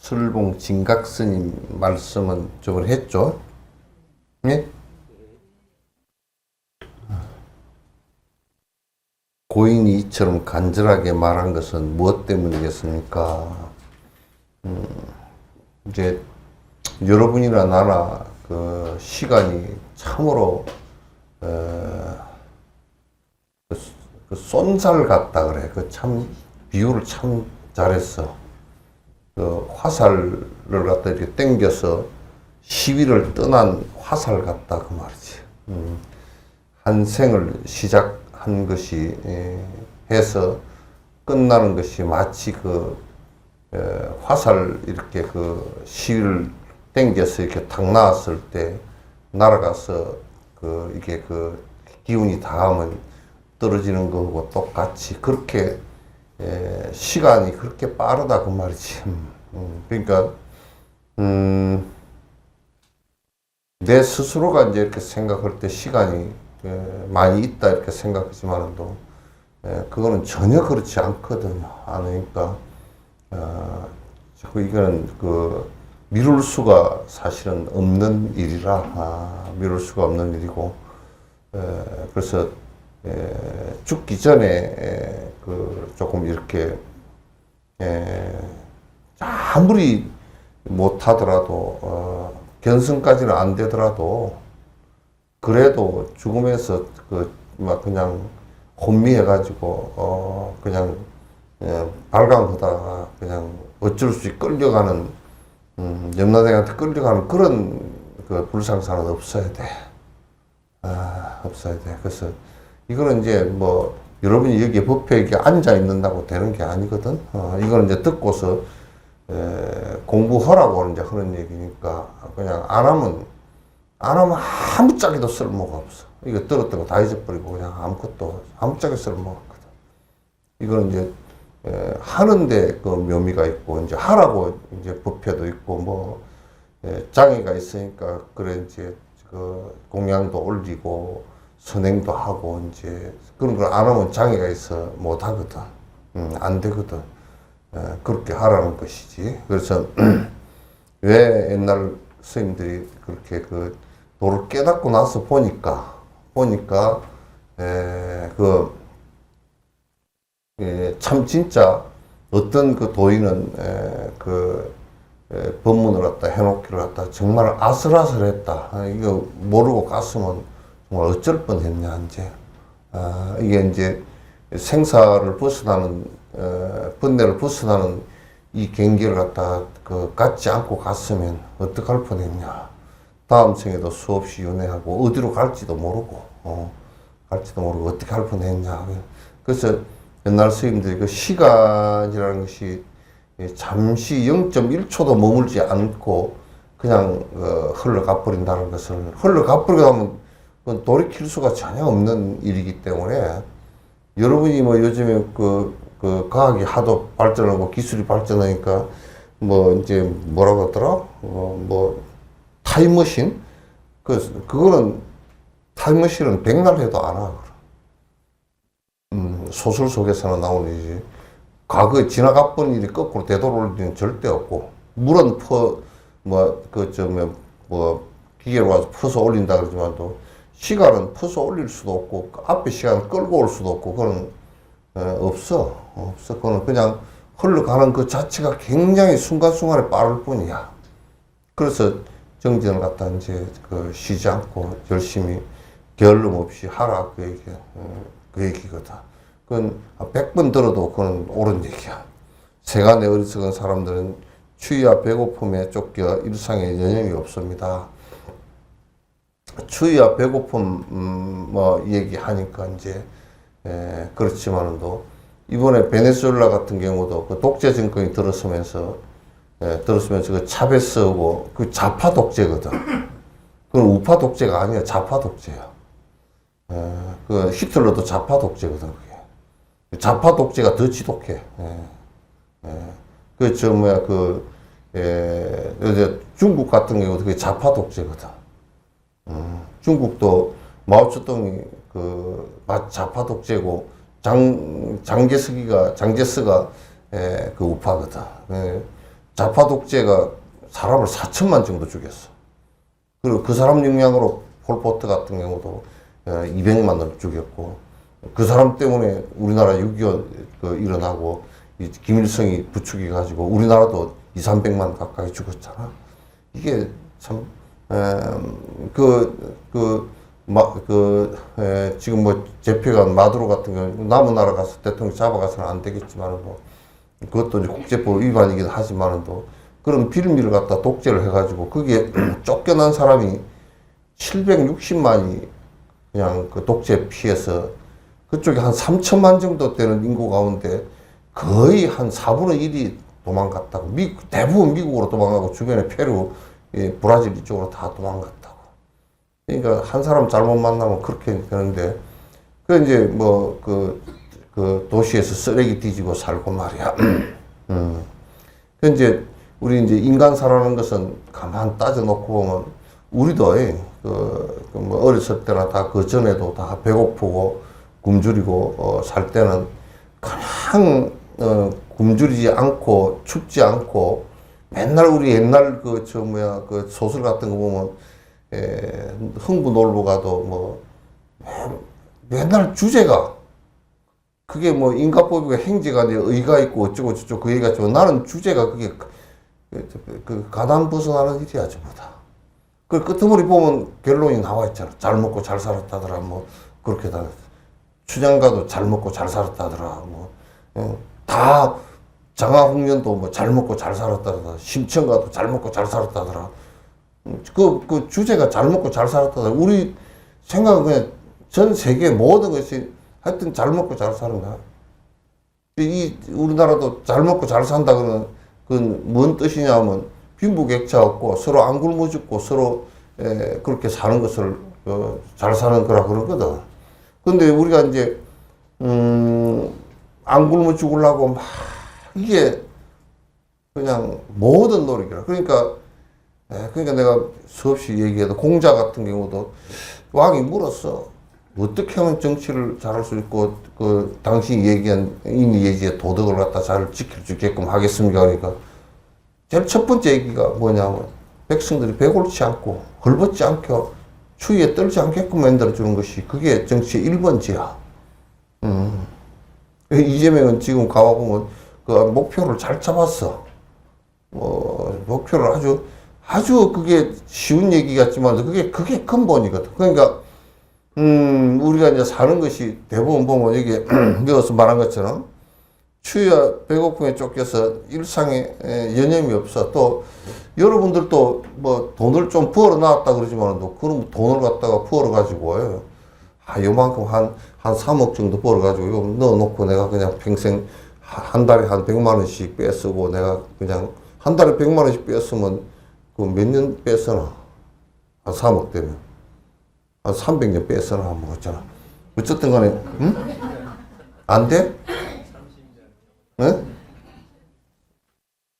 술봉 진각스님 말씀은 저번에 했죠? 예? 고인이 이처럼 간절하게 말한 것은 무엇 때문이겠습니까? 이제 여러분이나 나나 그 시간이 참으로 그 쏜살 같다 그래. 그 참 비유를 참 잘했어. 그 화살을 갖다 이렇게 당겨서 시위를 떠난 화살 같다 그 말이지. 한 생을 시작한 것이 해서 끝나는 것이 마치 그 화살 이렇게 그 시위를 당겨서 이렇게 탁 나왔을 때 날아가서 그 이게 그 기운이 닿으면 떨어지는 거하고 똑같이 그렇게 시간이 그렇게 빠르다 그 말이지. 그러니까 내 스스로가 이제 이렇게 생각할 때 시간이 많이 있다 이렇게 생각하지만도 그거는 전혀 그렇지 않거든요. 않으니까 이거는 그 미룰 수가 사실은 없는 일이라 미룰 수가 없는 일이고 그래서 죽기 전에 그 조금 이렇게 아무리 못하더라도 견성까지는 안 되더라도 그래도 죽음에서 그 막 그냥 혼미해가지고 그냥 발광하다가 그냥 어쩔 수 없이 끌려가는 염라대한테 끌려가는 그런 그 불상사는 없어야 돼. 없어야 돼. 그래서 이거는 이제 뭐 여러분이 여기 법회에 앉아 있는다고 되는 게 아니거든. 이거는 이제 듣고서 공부하라고 이제 그런 얘기니까 그냥 안 하면 아무짝에도 쓸모가 없어. 이거 들었던 거 다 잊어버리고 그냥 아무짝에 쓸모가 없거든. 이거는 이제 하는데 그 묘미가 있고 이제 하라고 이제 법회도 있고 뭐 장애가 있으니까 그래 이제 그 공양도 올리고 선행도 하고 이제 그런 걸 안 하면 장애가 있어 못 하거든. 안 되거든. 그렇게 하라는 것이지. 그래서 왜 옛날 스님들이 그렇게 그 도를 깨닫고 나서 보니까 참 진짜 어떤 그 도인은 법문을 갖다 해놓기를 갖다 정말 아슬아슬했다. 이거 모르고 갔으면 정말 어쩔 뻔했냐 이제. 이게 이제 생사를 벗어나는 번뇌를 벗어나는 이 경계를 갖다 갖지 않고 갔으면 어떡할 뻔했냐. 다음 생에도 수없이 윤회하고 어디로 갈지도 모르고 어떻게 할 뻔했냐. 그래서 옛날 스님들이 그 시간이라는 것이 잠시 0.1초도 머물지 않고 그냥 흘러가 버린다는 것을 흘러가 버리게 하면 그건 돌이킬 수가 전혀 없는 일이기 때문에 여러분이 뭐 요즘에 그 과학이 하도 발전하고 기술이 발전하니까 뭐 이제 뭐라고 하더라? 뭐 타임머신? 그거는 타임머신은 백날 해도 안 하고. 소설 속에서는 나오는 일이지. 과거에 지나가 본 일이 거꾸로 되돌아올 일은 절대 없고. 물은 기계로 와서 퍼서 올린다 그러지만도 시간은 퍼서 올릴 수도 없고 앞에 시간을 끌고 올 수도 없고 그건 없어. 그거는 그냥 흘러가는 그 자체가 굉장히 순간순간에 빠를 뿐이야. 그래서 정진을 갖다 이제 쉬지 않고 열심히 게을름 없이 하라 그 얘기거든. 그건 100번 들어도 그건 옳은 얘기야. 세간의 어리석은 사람들은 추위와 배고픔에 쫓겨 일상에 여념이 없습니다. 추위와 배고픔 뭐 얘기하니까 이제 그렇지만도 이번에 베네수엘라 같은 경우도 그 독재 정권이 들어서면서 그 차베스하고 그 좌파 독재거든. 그건 우파 독재가 아니야. 좌파 독재야. 그 히틀러도 좌파 독재거든. 그게 좌파 독재가 더 지독해. 중국 같은 경우도 그게 좌파 독재거든. 중국도 마오쩌둥이 좌파 독재고 장제스가 그 우파거든. 좌파 독재가 사람을 4천만 정도 죽였어. 그리고 그 사람 영향으로 폴포트 같은 경우도 200만을 죽였고, 그 사람 때문에 우리나라 6.25 일어나고 김일성이 부추겨 가지고 우리나라도 200~300만 가까이 죽었잖아. 이게 참 지금 뭐 제표관 마두로 같은 경우 남은 나라 가서 대통령 잡아가서는 안 되겠지만 뭐 그것도 이제 국제법 위반이긴 하지만은 또 그런 빌미를 갖다 독재를 해가지고 거기에 쫓겨난 사람이 760만이 그냥 그 독재 피해서 그쪽에 한 3천만 정도 되는 인구 가운데 거의 한 4분의 1이 도망갔다고. 대부분 미국으로 도망가고 주변에 페루, 브라질 이쪽으로 다 도망갔다고. 그러니까 한 사람 잘못 만나면 그렇게 되는데, 그 이제 뭐 그 도시에서 쓰레기 뒤지고 살고 말이야. 그 이제 우리 이제 인간 살아가는 것은 가만 따져놓고 보면 우리도 뭐 어렸을 때나 다 그 전에도 다 배고프고 굶주리고 살 때는 그냥 굶주리지 않고 춥지 않고 맨날 우리 옛날 그 소설 같은 거 보면 흥부 놀러 가도 뭐 맨날 주제가 그게 뭐 인가법이고 행제가 아니라 의가 있고 어쩌고 저쩌고 그 얘기 같지만 나는 주제가 그게 가난 벗어나는 일이야 전부 다. 그 끄트머리 보면 결론이 나와 있잖아. 잘 먹고 잘 살았다더라 뭐 그렇게 다 춘향가도 잘 먹고 잘 살았다더라 뭐 다 장화홍련도 뭐 잘 먹고 잘 살았다더라. 심청가도 잘 먹고 잘 살았다더라. 그 주제가 잘 먹고 잘 살았다더라. 우리 생각은 그냥 전 세계 모든 것이 하여튼 잘 먹고 잘 사는 거야. 우리나라도 잘 먹고 잘 산다 그러면 그건 뭔 뜻이냐 하면 빈부격차 없고 서로 안 굶어 죽고 서로 그렇게 사는 것을 잘 사는 거라 그러거든. 근데 우리가 이제 안 굶어 죽으려고 막 이게 그냥 모든 노력이라. 그러니까 내가 수없이 얘기해도 공자 같은 경우도 왕이 물었어. 어떻게 하면 정치를 잘할 수 있고 당신이 얘기한 이미 예지의 도덕을 갖다 잘 지킬 수 있게끔 하겠습니까? 그러니까 제일 첫 번째 얘기가 뭐냐면 백성들이 배골치 않고 헐벗지 않게 추위에 떨지 않게끔 만들어주는 것이 그게 정치의 1번지야. 이재명은 지금 가보면 그 목표를 잘 잡았어. 목표를 아주 그게 쉬운 얘기 같지만 그게 근본이거든. 그러니까 우리가 이제 사는 것이 대부분 보면 이게 여기서 말한 것처럼 추위와 배고픔에 쫓겨서 일상에 여념이 없어. 또 여러분들도 뭐 돈을 좀 벌어 놨다 그러지만 또 그런 돈을 갖다가 벌어 가지고 요만큼 한 3억 정도 벌어 가지고 이거 넣어놓고 내가 그냥 평생 한 달에 한 100만 원씩 빼쓰고 내가 그냥 한 달에 100만 원씩 뺐으면 그 몇 년 뺐으나 한 3억 되면 한 300년 뺐으나 뭐 있잖아. 어쨌든 간에 안 돼? 네?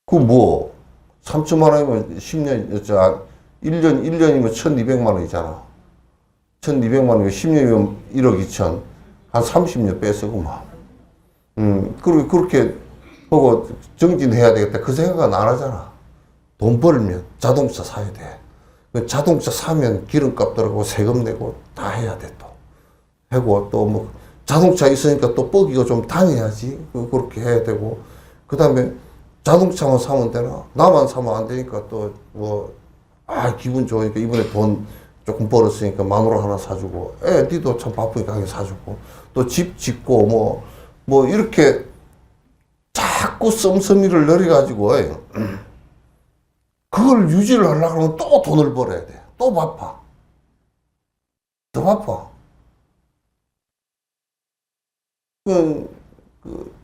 그 뭐 3천만 원이면 10년 1년이면 1,200만 원이잖아. 1,200만 원이면 10년이면 1억 2천. 한 30년 뺐어구만. 그리고 그렇게 보고 정진해야 되겠다. 그 생각은 안 하잖아. 돈 벌면 자동차 사야 돼. 그 자동차 사면 기름값 들어가고 세금 내고 다 해야 돼 또. 하고 또 뭐 자동차 있으니까 또 뻐기가 좀 다녀야지. 그렇게 해야 되고. 그 다음에 자동차만 사면 되나? 나만 사면 안 되니까 또 뭐, 기분 좋으니까 이번에 돈 조금 벌었으니까 마누라 하나 사주고. 니도 참 바쁘니까 하게 사주고. 또 집 짓고 뭐 이렇게 자꾸 씀씀이를 늘어가지고 그걸 유지를 하려고 하면 또 돈을 벌어야 돼. 또 바빠. 더 바빠.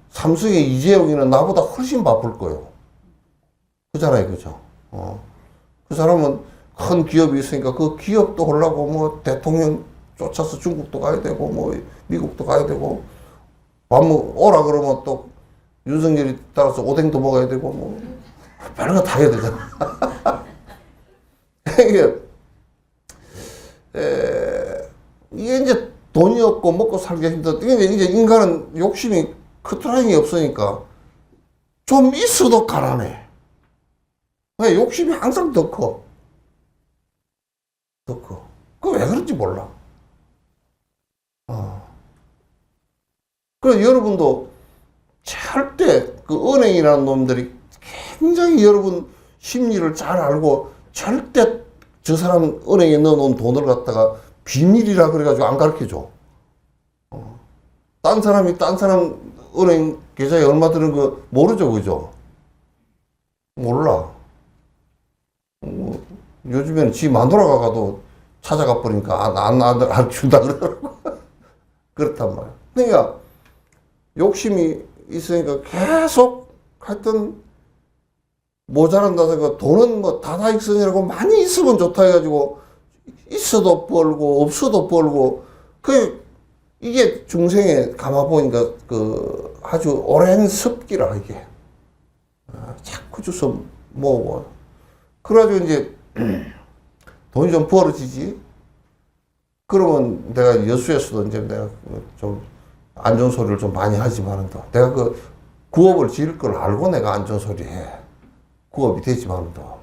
삼성의 이재용이는 나보다 훨씬 바쁠 거예요. 그잖아요, 그죠? 그 사람은 큰 기업이 있으니까 그 기업도 하려고 뭐 대통령 쫓아서 중국도 가야 되고 뭐 미국도 가야 되고 밥 오라 그러면 또 윤석열이 따라서 오뎅도 먹어야 되고 뭐 별거 다 해야 되잖아. 이게 이제 돈이 없고 먹고 살기 힘들다. 이제 인간은 욕심이 커트라인이 없으니까 좀 있어도 가난해. 왜 욕심이 항상 더 커. 더 커. 그거 왜 그런지 몰라. 그래서 여러분도 절대 그 은행이라는 놈들이 굉장히 여러분 심리를 잘 알고 절대 저 사람 은행에 넣어놓은 돈을 갖다가 비밀이라 그래가지고 안 가르쳐줘. 딴 사람이 딴 사람 은행 계좌에 얼마 드는 거 모르죠, 그죠? 몰라. 요즘에는 지 마누라 가도 찾아가 버리니까 안 준다 그러더라고. 그렇단 말이야. 그러니까 욕심이 있으니까 계속 하여튼 모자란다 생각 돈은 뭐 다다익선이라고 많이 있으면 좋다 해가지고 있어도 벌고 없어도 벌고 이게 중생에 감아 보니까 그 아주 오랜 습기라 이게 자꾸 주워 모으고 그래가지고 이제 돈이 좀 벌어지지. 그러면 내가 여수에서도 이제 내가 좀 안 좋은 소리를 좀 많이 하지만은 또 내가 그 구업을 지을 걸 알고 내가 안 좋은 소리 해. 구업이 되지만은 또.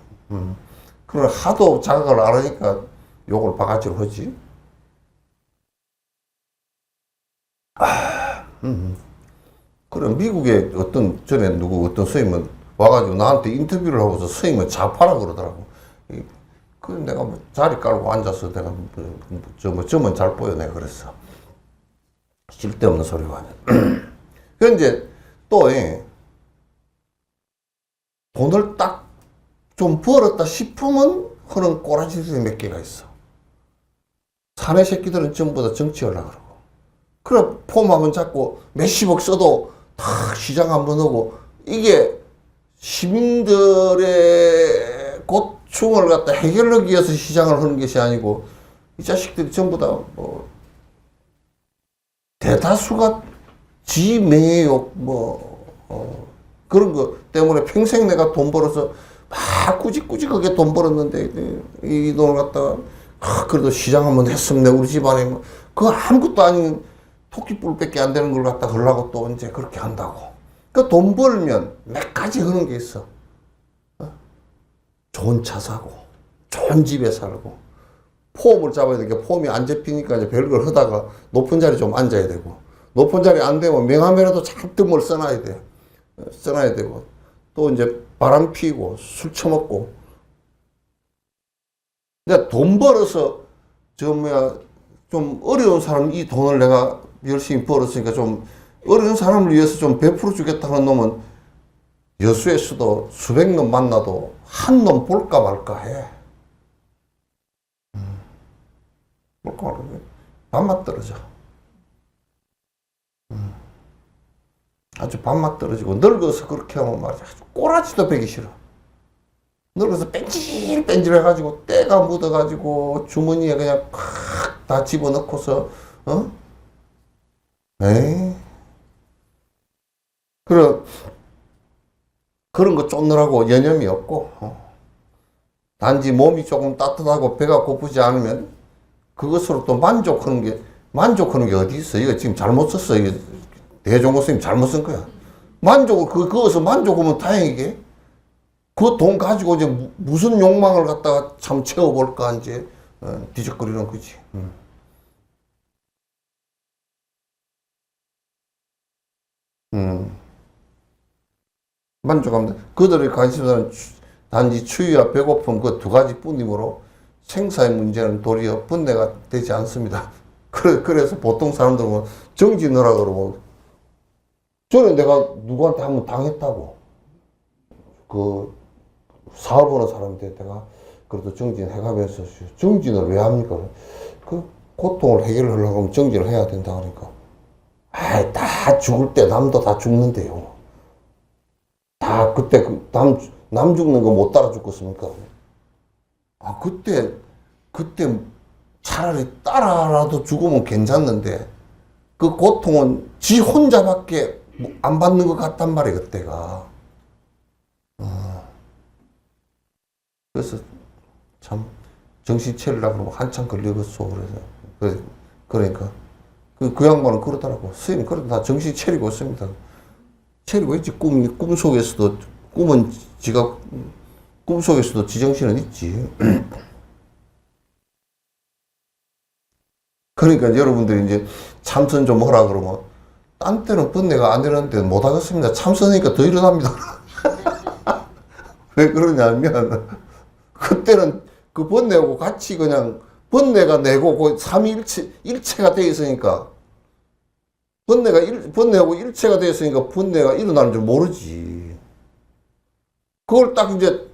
그걸 하도 자각을 안 하니까 욕을 바가지로 하지. 그럼 미국에 전에 어떤 스님은 와가지고 나한테 인터뷰를 하고서 스님은 좌파라 그러더라고. 그 내가 뭐 자리 깔고 앉아서 내가 점은 잘 보여 내가 그랬어. 쓸데없는 소리가 아니야. 그 이제 또 돈을 딱 좀 벌었다 싶으면 그런 꼬라지들이 몇 개가 있어. 사내 새끼들은 전부 다 정치하려고 그러고. 그래 폼하면 자꾸 몇십억 써도 다 시장 한번 하고 이게 시민들의 고충을 갖다 해결하기 위해서 시장을 하는 것이 아니고 이 자식들이 전부 다 뭐 대다수가 지 명예욕 그런 거 때문에 평생 내가 돈 벌어서 막 꾸직꾸직하게 돈 벌었는데 이 돈을 갖다가 그래도 시장 한번 했으면 내 우리 집안에 뭐 그거 아무것도 아닌 토끼뿔밖에 안 되는 걸 갖다 하려고 또 이제 그렇게 한다고. 그 돈 벌면 몇 가지 하는 게 있어. 좋은 차 사고, 좋은 집에 살고, 폼을 잡아야 되니까 폼이 안 잡히니까 이제 별걸 하다가 높은 자리 좀 앉아야 되고, 높은 자리 안 되면 명함에라도 잔뜩 뭘 써놔야 돼. 써놔야 되고, 또 이제 바람 피고, 술 처먹고. 그러니까 돈 벌어서, 좀 어려운 사람 이 돈을 내가 열심히 벌었으니까 좀 어려운 사람을 위해서 좀 베풀어 주겠다는 놈은 여수에서도 수백 놈 만나도 한 놈 볼까 말까 해. 볼까 말까 해. 밥맛 떨어져. 아주 밥맛 떨어지고 늙어서 그렇게 하면 말이야. 아주 꼬라지도 베기 싫어. 늙어서 뺀질뺀질 해가지고 때가 묻어가지고 주머니에 그냥 팍 다 집어넣고서 에이 그런 거 쫓느라고 여념이 없고 단지 몸이 조금 따뜻하고 배가 고프지 않으면 그것으로 또 만족하는 게 어디 있어. 이거 지금 잘못 썼어. 이거 대종고 스님 잘못 쓴 거야. 그것을 만족하면 다행이게. 그 돈 가지고 이제 무슨 욕망을 갖다가 참 채워볼까 이제 뒤적거리는 거지. 만족합니다. 그들의 관심사는 단지 추위와 배고픔 그 두 가지뿐이므로 생사의 문제는 도리어 분내가 되지 않습니다. 그래서 보통 사람들은 정지 넣으라 그러고, 전에 내가 누구한테 한번 당했다고. 그 사업하는 사람한테 내가 그래도 정진해가면서, 정진을 왜 합니까? 그 고통을 해결하려고 하면 정진을 해야 된다 그러니까. 아이, 다 죽을 때 남도 다 죽는데요. 다 그때 남 죽는 거 못 따라 죽겠습니까? 아, 그때 차라리 따라라도 죽으면 괜찮는데, 그 고통은 지 혼자밖에 안 받는 것 같단 말이에요, 그때가. 그래서 참, 정신 차리려고 그러면 한참 걸리겠어, 그러니까. 그 양반은 그러더라고. 스님, 그래도 다 정신 차리고 있습니다. 차리고 있지. 꿈속에서도, 꿈속에서도 지정신은 있지. 그러니까 여러분들이 이제 참선 좀 하라 그러면, 딴 때는 번뇌가 안 일어나는데 못 하겠습니다. 참선하니까 더 일어납니다. 왜 그러냐면, 그때는 그 번뇌하고 같이 그냥, 번뇌가 내고 그 삼위일체가 되어 있으니까, 번뇌하고 일체가 되어 있으니까 번뇌가 일어나는 줄 모르지. 그걸 딱 이제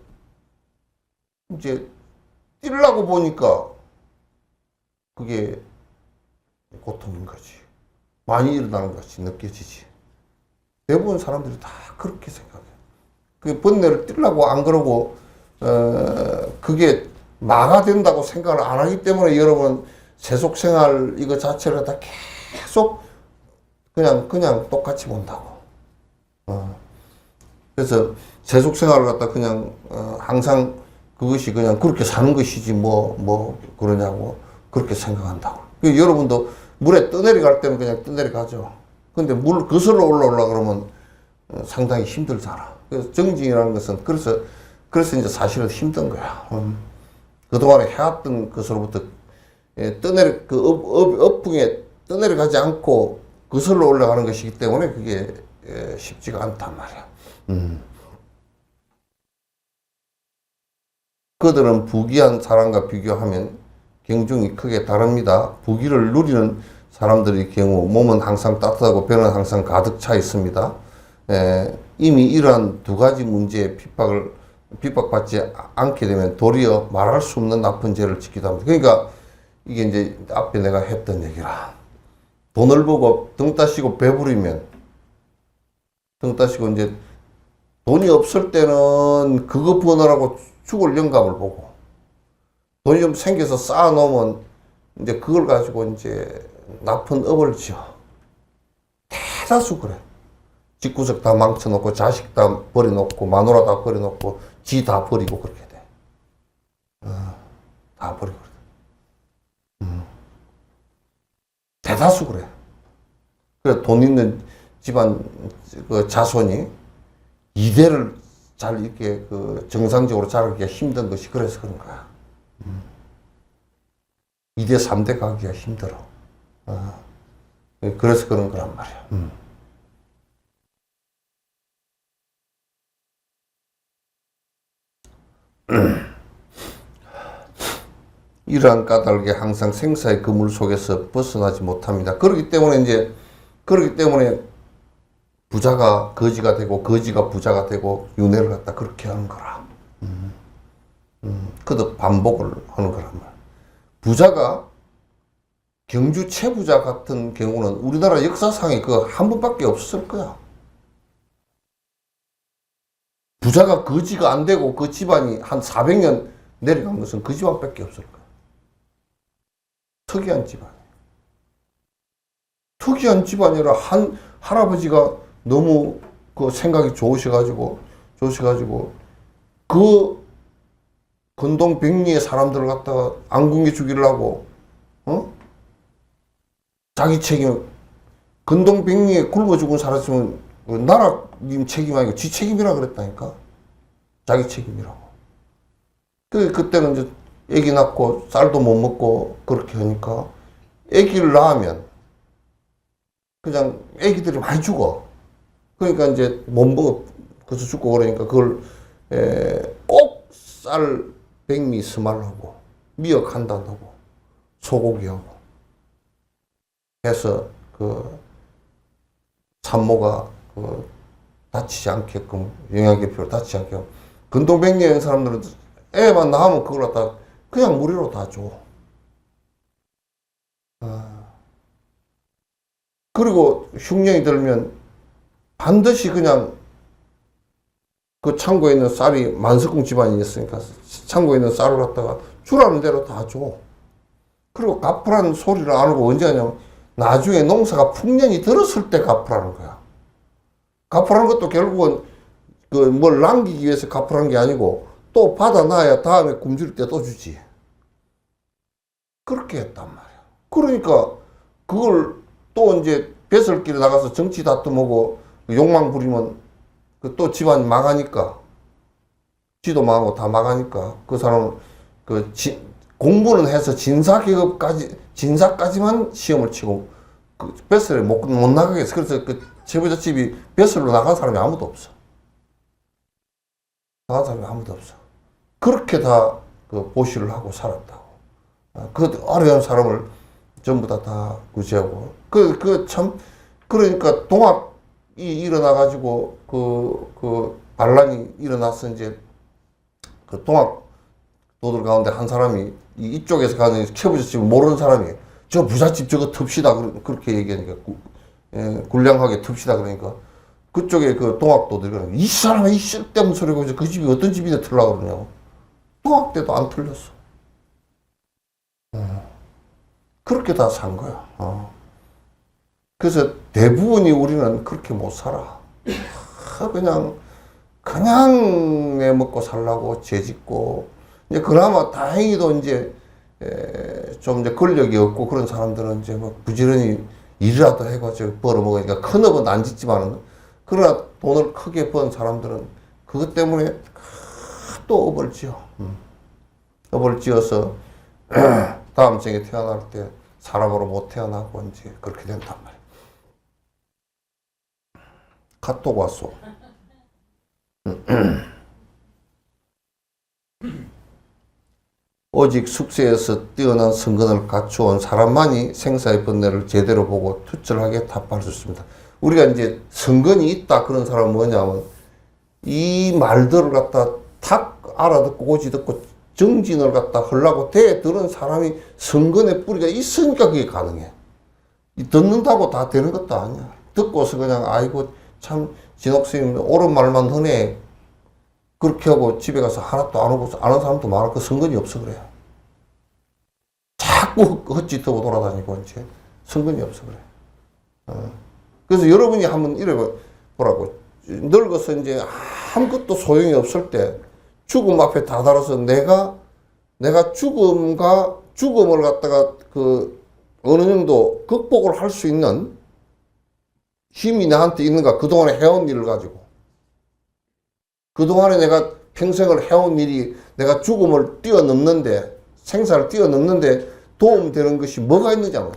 뛰려고 보니까 그게 고통인 거지. 많이 일어나는 것이 느껴지지. 대부분 사람들이 다 그렇게 생각해. 그 번뇌를 뛰려고 안 그러고, 그게 마가 된다고 생각을 안 하기 때문에 여러분 세속생활 이거 자체를 다 계속 그냥 똑같이 본다고. 그래서 세속생활을 갖다 그냥, 항상 그것이 그냥 그렇게 사는 것이지 뭐 그러냐고 그렇게 생각한다고. 여러분도 물에 떠내려갈 때는 그냥 떠내려가죠. 근데 물 거슬러 올라오려고 그러면 상당히 힘들잖아. 그래서 정진이라는 것은 그래서 이제 사실은 힘든 거야. 그동안에 해왔던 것으로부터 업풍에 떠내려가지 않고 거슬러 올라가는 것이기 때문에 그게 쉽지가 않단 말이야. 그들은 부귀한 사람과 비교하면 경중이 크게 다릅니다. 부귀를 누리는 사람들의 경우 몸은 항상 따뜻하고 배는 항상 가득 차 있습니다. 이미 이러한 두 가지 문제에 핍박받지 않게 되면 도리어 말할 수 없는 나쁜 죄를 짓기도 합니다. 그러니까 이게 이제 앞에 내가 했던 얘기라. 돈을 보고 등 따시고 배부리면, 등 따시고 이제 돈이 없을 때는 그거 버느라고 죽을 영감을 보고, 돈이 좀 생겨서 쌓아놓으면 이제 그걸 가지고 이제 나쁜 업을 지어. 대다수 그래. 집구석 다 망쳐놓고, 자식 다 버려놓고, 마누라 다 버려놓고, 지 다 버리고 그렇게 돼. 다 버리고 그래. 대다수 그래. 그래, 돈 있는 집안 그 자손이 이대를 잘 이렇게 그 정상적으로 자라기가 힘든 것이 그래서 그런 거야. 2대, 3대 가기가 힘들어. 그래서 그런 거란 말이야. 이러한 까닭에 항상 생사의 그물 속에서 벗어나지 못합니다. 그렇기 때문에 부자가 거지가 되고 거지가 부자가 되고 윤회를 갖다 그렇게 하는 거라. 그도 반복을 하는 거란 말이야. 부자가 경주 최부자 같은 경우는 우리나라 역사상에 그 한 번밖에 없었을 거야. 부자가 거지가 안 되고 그 집안이 한 400년 내려간 것은 그 집안밖에 없을 거야. 특이한 집안. 특이한 집안이라 할아버지가 너무 그 생각이 좋으셔가지고 그 건동백리의 사람들을 갖다가 안 굶겨 죽이려고, 자기 책임, 건동백리에 굶어 죽은 사람이면 나라님 책임 아니고 지 책임이라 그랬다니까. 자기 책임이라고. 그때는 이제 애기 낳고 쌀도 못 먹고 그렇게 하니까 애기를 낳으면 그냥 애기들이 많이 죽어. 그러니까 이제 못 먹어. 그래서 죽고 그러니까 그걸 꼭 쌀, 백미, 스말하고 미역 한 단하고 소고기하고 해서 그 산모가 다치지 않게끔 영양계표로 다치지 않게끔 근동백리인 사람들은 애만 낳으면 그걸 갖다 그냥 무료로 다 줘. 그리고 흉년이 들면 반드시 그냥 그 창고에 있는 쌀이 만석궁 집안이 있으니까 창고에 있는 쌀을 갖다가 주라는 대로 다 줘. 그리고 갚으라는 소리를 안 하고 언제 하냐면 나중에 농사가 풍년이 들었을 때 갚으라는 거야. 갚으라는 것도 결국은 그 뭘 남기기 위해서 갚으라는 게 아니고 또 받아놔야 다음에 굶주릴 때 또 주지. 그렇게 했단 말이야. 그러니까 그걸 또 이제 배설길에 나가서 정치 다툼하고 욕망 부리면 그 또 집안이 망하니까 지도 망하고 다 망하니까 그 사람은 공부는 해서 진사까지만 시험을 치고 그 배설에 못 나가겠어. 그래서 그 제보자 집이 배설로 나간 사람이 아무도 없어. 나간 사람이 아무도 없어. 그렇게 다 그 보시를 하고 살았다고. 그 어려운 사람을 전부 다 구제하고. 그러니까 동학이 일어나가지고 반란이 일어나서 이제 그 동학 도들 가운데 한 사람이 이쪽에서 가는 최부잣집을 모르는 사람이 저 부잣집 저거 틉시다 그렇게 얘기하니까 굴량하게 틉시다 그러니까 그쪽에 그 동학도들이 이 사람이 이 쓸데없는 소리고 그 집이 어떤 집인데 틀라고 그러냐고. 동학 때도 안 틀렸어. 그렇게 다 산 거야. 그래서 대부분이 우리는 그렇게 못 살아. 그냥 내 먹고 살라고 죄짓고, 이제 그나마 다행히도 이제, 좀 이제 권력이 없고 그런 사람들은 이제 뭐 부지런히 일이라도 해가지고 벌어먹으니까 큰 업은 안 짓지만은, 그러나 돈을 크게 번 사람들은 그것 때문에 또 업을 지어. 업을 지어서 다음 생에 태어날 때 사람으로 못 태어나고 이제 그렇게 된단 말이야. 카톡 왔어. 오직 숙세에서 뛰어난 성근을 갖추어온 사람만이 생사의 번뇌를 제대로 보고 투철하게 답할 수 있습니다. 우리가 이제 성근이 있다 그런 사람은 뭐냐면 이 말들을 갖다 탁 알아듣고 고지 듣고 정진을 갖다 하려고 대들은 사람이 성근의 뿌리가 있으니까 그게 가능해. 듣는다고 다 되는 것도 아니야. 듣고서 그냥 아이고 참 진옥스님 옳은 말만 하네 그렇게 하고 집에 가서 하나도 안 하고 아는 사람도 많아. 그 성근이 없어 그래. 자꾸 헛짓하고 돌아다니고 이제 성근이 없어 그래. 그래서 여러분이 한번 이래 보라고. 늙어서 이제 아무것도 소용이 없을 때 죽음 앞에 다다라서 내가 죽음을 갖다가 그 어느 정도 극복을 할 수 있는 힘이 나한테 있는가. 그동안에 해온 일을 가지고. 그동안에 내가 평생을 해온 일이 내가 죽음을 뛰어넘는데, 생사를 뛰어넘는데 도움되는 것이 뭐가 있느냐.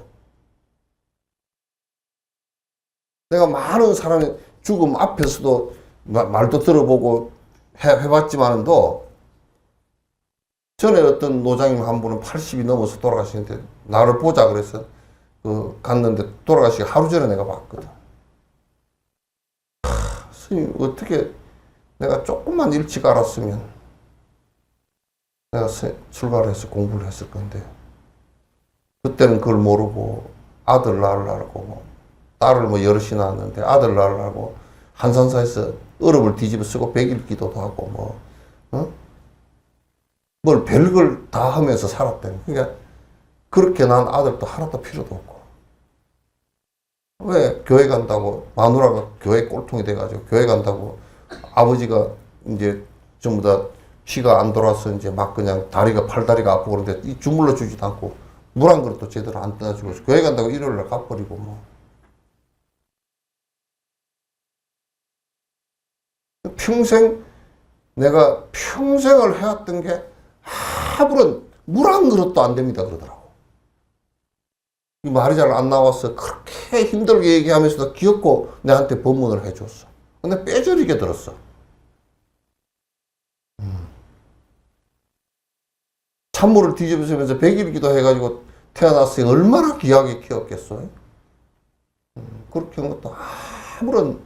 내가 많은 사람의 죽음 앞에서도 말도 들어보고 해봤지만도 전에 어떤 노장님 한 분은 80이 넘어서 돌아가시는데 나를 보자 그래서 갔는데 돌아가시기 하루 전에 내가 봤거든. 스님 어떻게 내가 조금만 일찍 알았으면 내가 출발해서 공부를 했을 건데 그때는 그걸 모르고 아들 낳으려고 딸을 뭐 여럿이 낳았는데 아들 낳으려고 한산사에서 얼음을 뒤집어 쓰고 100일 기도도 하고 뭘 별걸 다 하면서 살았다니. 그러니까 그렇게 난 아들도 하나도 필요도 없고. 왜 교회 간다고 마누라가 교회 꼴통이 돼가지고 교회 간다고 아버지가 이제 전부 다 피가 안 돌아서 이제 막 그냥 팔다리가 아프고 그런데 이 주물러 주지도 않고 물 한 그릇도 제대로 안 떠주고 교회 간다고 일요일날 가버리고 뭐. 평생 내가 평생을 해왔던 게 아무런 물 한 그릇도 안 됩니다 그러더라고. 이 말이 잘 안 나와서 그렇게 힘들게 얘기하면서도 귀엽고 내한테 법문을 해줬어. 근데 뼈저리게 들었어. 찬물을 뒤집으면서 100일 기도해가지고 태어났으니 얼마나 귀하게 키웠겠어. 그렇게 한 것도 아무런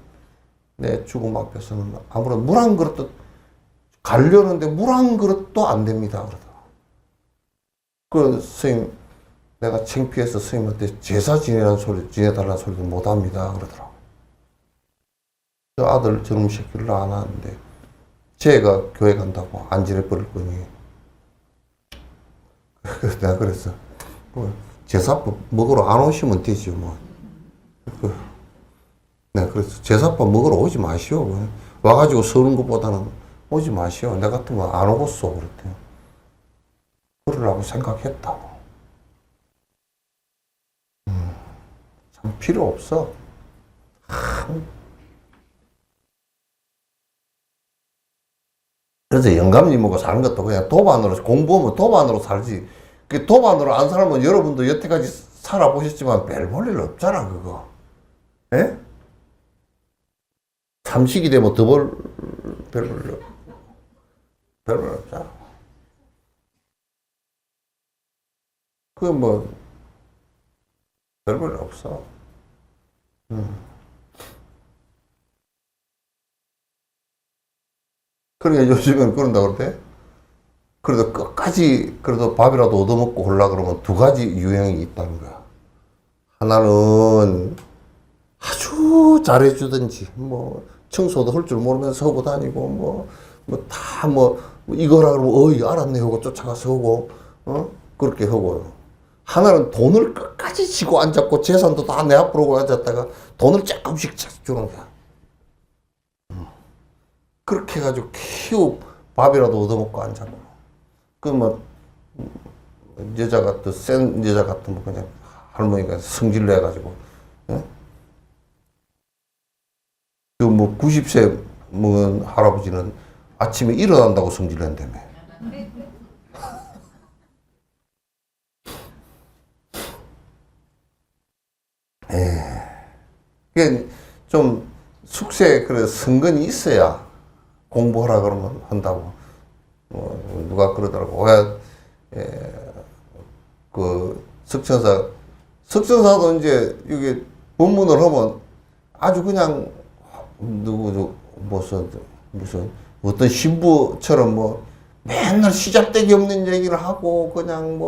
내 죽음 앞에서는 아무런 물 한 그릇도 가려는데 물 한 그릇도 안 됩니다 그러더라고. 그 스님 내가 창피해서 스님한테 제사 지내달라는 소리도 못합니다 그러더라고. 그 아들 저놈 새끼를 안 하는데 쟤가 교회 간다고 안 지내버릴 거니. 그래서 내가 그랬어. 뭐 제사법 먹으러 안 오시면 되지 뭐. 내가 그래서 제사법 먹으러 오지 마시오. 와가지고 서는 것보다는 오지 마시오. 내 같으면 안 오겠어 그랬대. 그러려고 생각했다고. 참 필요 없어. 그래서 영감님하고 사는 것도 그냥 도반으로, 공부하면 도반으로 살지. 그 도반으로 안 살면 여러분도 여태까지 살아보셨지만 별 볼 일 없잖아, 그거. 예? 삼식이 되면 더 별 볼 일 없잖아. 그거 뭐, 별 볼 일 없어. 그러니까 요즘은 그런다 그러대. 그래도 끝까지 그래도 밥이라도 얻어먹고 하려 그러면 두 가지 유형이 있다는 거야. 하나는 아주 잘해주든지, 뭐, 청소도 할 줄 모르면서 하고 다니고, 이거라 그러면, 어이, 알았네 하고 쫓아가서 하고, 그렇게 하고. 하나는 돈을 끝까지 쥐고 앉았고, 재산도 다 내 앞으로 앉았다가 돈을 조금씩 주는 거야. 그렇게 해가지고 밥이라도 얻어먹고 앉았고. 여자 같은, 센 여자 같으면 그냥 할머니가 성질 내가지고, 그 90세 먹은 할아버지는 아침에 일어난다고 성질 낸다며. 그게 좀 그래, 성근이 있어야 공부하라 그러면 한다고. 누가 그러더라고. 왜, 석천사도 이제, 이게, 법문을 하면 아주 그냥, 무슨, 어떤 신부처럼 맨날 시작되기 없는 얘기를 하고, 그냥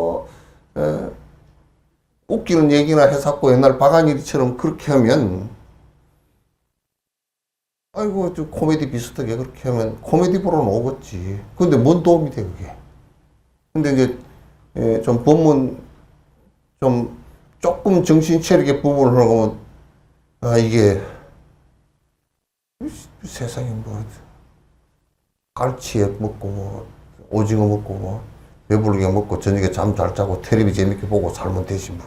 웃기는 얘기나 해갖고 옛날 박한일이처럼 그렇게 하면, 아이고, 좀 코미디 비슷하게 그렇게 하면 코미디 보러는 오겠지. 근데 뭔 도움이 돼, 그게. 근데 이제, 좀 법문, 조금 정신 차리게 법문을 하면, 이게, 세상에 갈치에 먹고, 오징어 먹고, 배부르게 먹고, 저녁에 잠 잘 자고, 텔레비 재밌게 보고 살면 되지,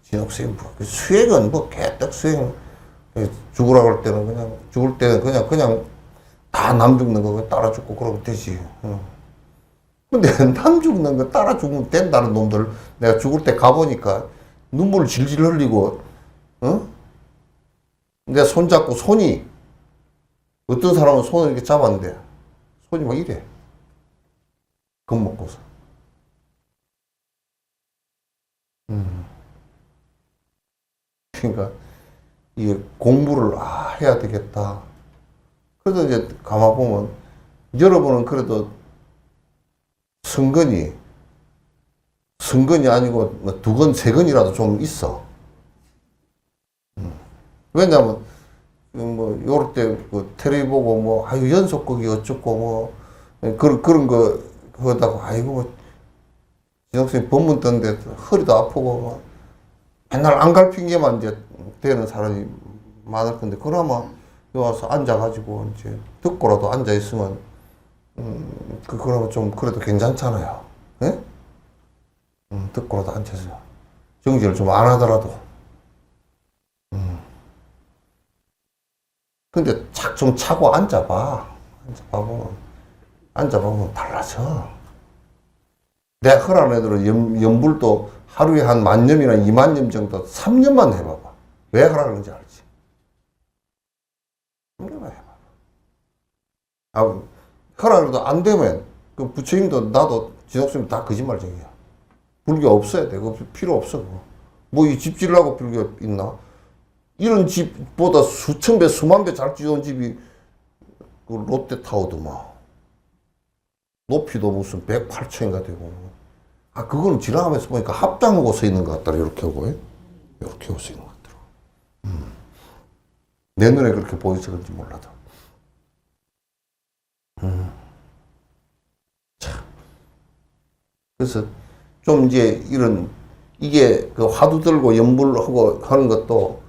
진옥생, 수액은 개떡 수액. 죽으라 그럴 때는 그냥, 죽을 때는 그냥 다 남 죽는 거 따라 죽고 그러면 되지. 근데 남 죽는 거 따라 죽으면 된다는 놈들, 내가 죽을 때 가보니까 눈물을 질질 흘리고, 내가 손잡고 손이, 어떤 사람은 손을 이렇게 잡았는데, 손이 막 이래. 겁먹고서. 그러니까, 이게 공부를 해야 되겠다. 그래도 이제 가만 보면 여러분은 그래도 성근이 아니고 2건, 3건이라도 좀 있어. 왜냐면 요럴 때 텔레비 보고 연속극이 어쩌고 그런 거 하다가 아이고 진학생이 법문 듣는데 허리도 아프고 맨날 안 갈 핑계만 이제 되는 사람이 많을 건데, 그나마 여기 와서 앉아가지고 이제 듣고라도 앉아있으면, 그러면 좀 그래도 괜찮잖아요. 예? 듣고라도 앉아서. 정지를 좀 안 하더라도. 근데 좀 차고 앉아봐. 앉아봐보면 앉아보면 달라져. 내 혈안 애들은 염불도 하루에 한 10,000염이나 20,000염 정도 3년만 해봐봐. 왜 하라는지 알지? 3년만 해봐. 아, 혈안이라도 안 되면 그 부처님도 나도 진옥스님 다 거짓말쟁이야. 불교 없어야 돼. 그거 필요 없어. 뭐 이 집지으려고 불교 있나? 이런 집보다 수천 배, 수만 배 잘 지은 집이 그 롯데타워더만. 높이도 무슨 108층인가 되고. 아, 그거는 지나가면서 보니까 합당하고 서 있는 것 같더라. 이렇게 하고. 이렇게 하고 서 있는 것 같더라. 내 눈에 그렇게 보여서 그런지 몰라도. 참. 그래서 좀 이제 이런, 이게 그 화두 들고 염불하고 하는 것도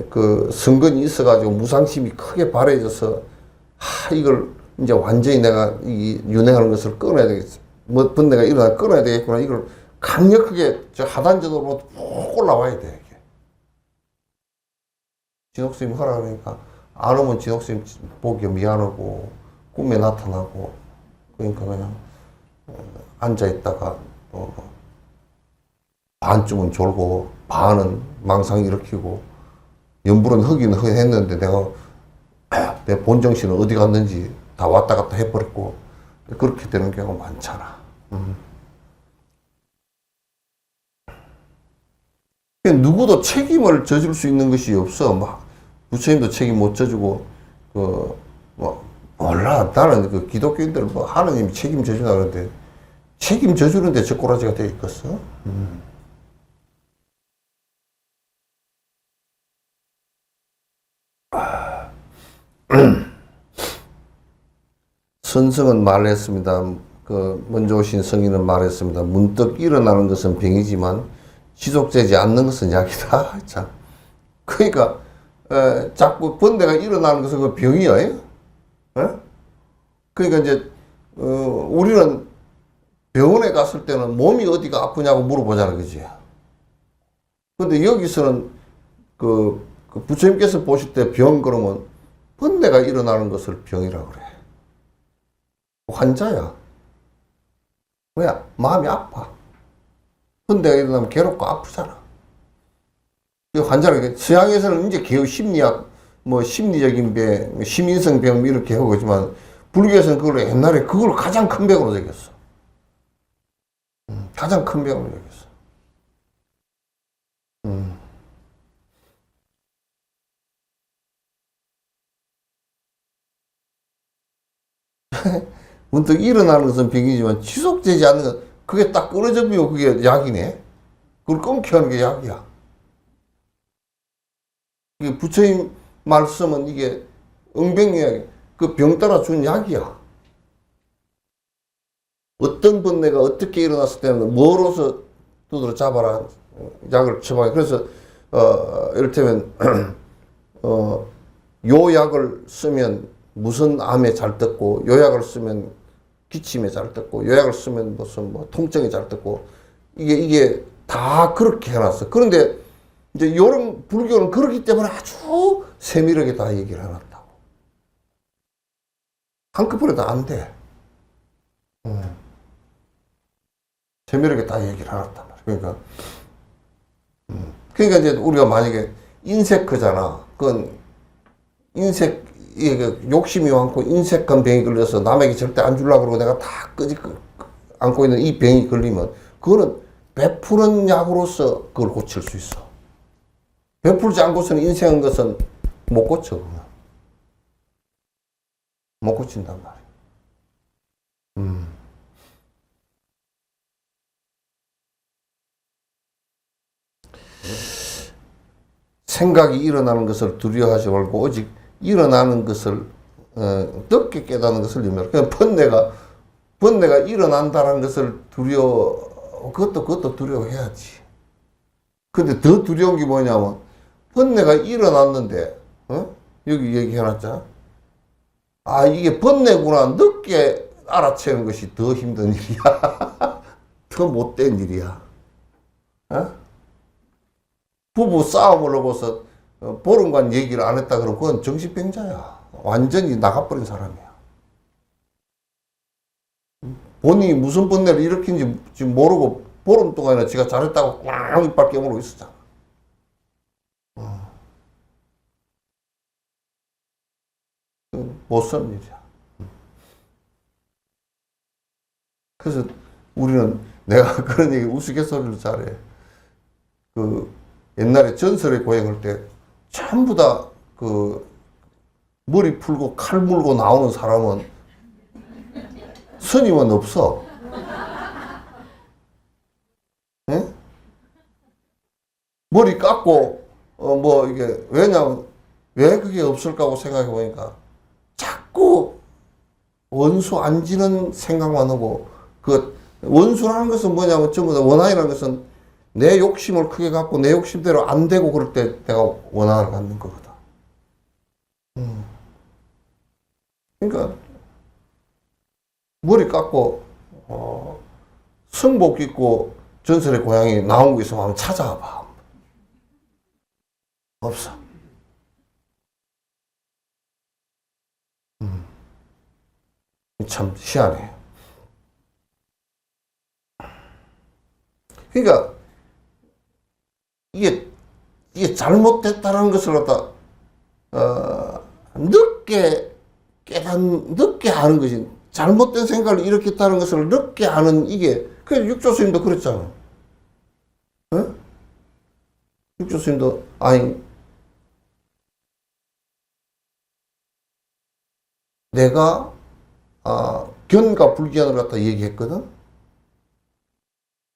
그 선근이 있어가지고 무상심이 크게 발해져서 이걸 이제 완전히 내가 이 윤회하는 것을 끊어야 되겠어. 뭐 번뇌가 일어나 끊어야 되겠구나. 이걸 강력하게 저 하단전으로 푹 올라와야 돼. 이게. 진옥스님 하라 그러니까 안 오면 진옥스님 보기 미안하고 꿈에 나타나고 그러니까 그냥 앉아 있다가 반쯤은 졸고 반은 망상 일으키고 염불은 허기는 했는데 내가 내 본정신은 어디 갔는지 다 왔다 갔다 해버렸고 그렇게 되는 경우가 많잖아. 누구도 책임을 져줄 수 있는 것이 없어. 막 부처님도 책임 못 져주고 뭐 몰라. 나는 그 기독교인들 뭐 하느님이 책임 져주나 그러는데 책임 져주는데 저 꼬라지가 돼 있겠어? 선성은 말했습니다. 그 먼저 오신 성인은 말했습니다. 문득 일어나는 것은 병이지만 지속되지 않는 것은 약이다. 참. 그러니까 자꾸 번뇌가 일어나는 것은 그 병이야. 에? 그러니까 이제 우리는 병원에 갔을 때는 몸이 어디가 아프냐고 물어보자는 거지. 근데 여기서는 그 부처님께서 보실 때 병 그러면 번뇌가 일어나는 것을 병이라고 그래. 환자야. 뭐야? 마음이 아파. 번뇌가 일어나면 괴롭고 아프잖아. 이 환자는 서양에서는 이제 개우 심리학, 뭐 심리적인 병, 심인성병 이렇게 하고 있지만 불교에서는 그걸 옛날에 그걸 가장 큰 병으로 여겼어. 가장 큰 병으로 여겼어. 문득 일어나는 것은 병이지만 지속되지 않는 것, 그게 딱 끊어져 비고 그게 약이네. 그걸 끊게 하는 게 약이야. 이게 부처님 말씀은 이게 응병약, 그 병 따라 준 약이야. 어떤 번뇌가 어떻게 일어났을 때는 뭐로서 두드러 잡아라 약을 처방해. 그래서 이를테면 요 약을 쓰면 무슨 암에 잘 듣고, 요 약을 쓰면 기침에 잘 듣고, 요 약을 쓰면 무슨 뭐 통증에 잘 듣고, 이게 다 그렇게 해놨어. 그런데 이제 요런 불교는 그렇기 때문에 아주 세밀하게 다 얘기를 해놨다고. 한꺼번에 다 안 돼. 세밀하게 다 얘기를 해놨단 말이야. 그러니까 이제 우리가 만약에 인색하잖아. 그건 욕심이 많고 인색한 병이 걸려서 남에게 절대 안 주려고 그러고 내가 다 끄집고 안고 있는 이 병이 걸리면 그거는 베푸는 약으로서 그걸 고칠 수 있어. 베풀지 않고서는 인색한 것은 못 고쳐. 못 고친단 말이야. 생각이 일어나는 것을 두려워하지 말고 오직 일어나는 것을 늦게 깨닫는 것을 의미하라. 그냥 번뇌가 일어난다는 것을 그것도 두려워해야지. 근데 더 두려운 게 뭐냐면 번뇌가 일어났는데 여기 얘기해놨잖아. 아, 이게 번뇌구나 늦게 알아채는 것이 더 힘든 일이야. 더 못된 일이야. 부부 싸움을 하고서 보름간 얘기를 안 했다 그러면 그건 정신병자야. 완전히 나가버린 사람이야. 본인이 무슨 번뇌를 일으킨지 지금 모르고 보름 동안이나 지가 잘했다고 꽝 이빨 깨물고 있었잖아. 못 쓰는 일이야. 그래서 우리는 내가 그런 얘기 우스갯소리로 잘해. 그 옛날에 전설의 고향 할 때 전부 다 그 머리 풀고 칼 물고 나오는 사람은 스님은 없어. 예? 머리 깎고 뭐 이게 왜냐면 왜 그게 없을까 하고 생각해 보니까 자꾸 원수 안 지는 생각만 하고 그 원수라는 것은 뭐냐면 전부 다 원한이라는 것은 내 욕심을 크게 갖고 내 욕심대로 안 되고 그럴 때 내가 원한을 갖는 거거든. 그러니까 머리 깎고 승복 입고 전설의 고향이 나온 거 있으면 한번 찾아봐. 없어. 참 희한해. 그러니까 이게 잘못됐다는 것을 갖다 늦게 아는 것이 잘못된 생각을 일으켰다는 것을 늦게 아는 이게 그래서 육조 스님도 그랬잖아. 어? 육조 스님도 아니 내가 견과 불견을 갖다 얘기했거든.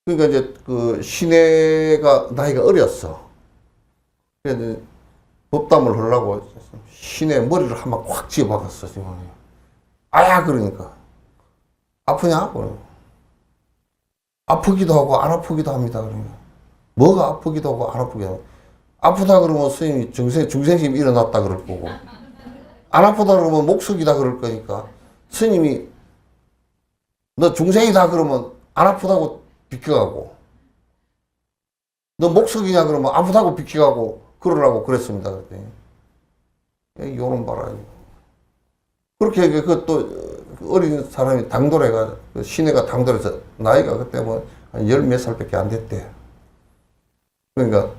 그러니까 이제 그 시내가 나이가 어렸어. 그래서 법담을 하려고 시내 머리를 한번 확 쥐어박았어. 지금. 아야 그러니까 아프냐? 아프기도 하고 안 아프기도 합니다. 그러니까 뭐가 아프기도 하고 안 아프기도 하고 아프다 그러면 스님이 중생심이 일어났다 그럴 거고 안 아프다 그러면 목석이다 그럴 거니까 스님이 너 중생이다 그러면 안 아프다고 비켜가고 너 목석이냐 그러면 아프다고 비켜가고 그러라고 그랬습니다. 그랬더니 요런 봐라. 그렇게 그또 어린 사람이 당돌해가 시내가 당돌해서 나이가 그때 뭐 한 열 몇 살밖에 안 됐대. 그러니까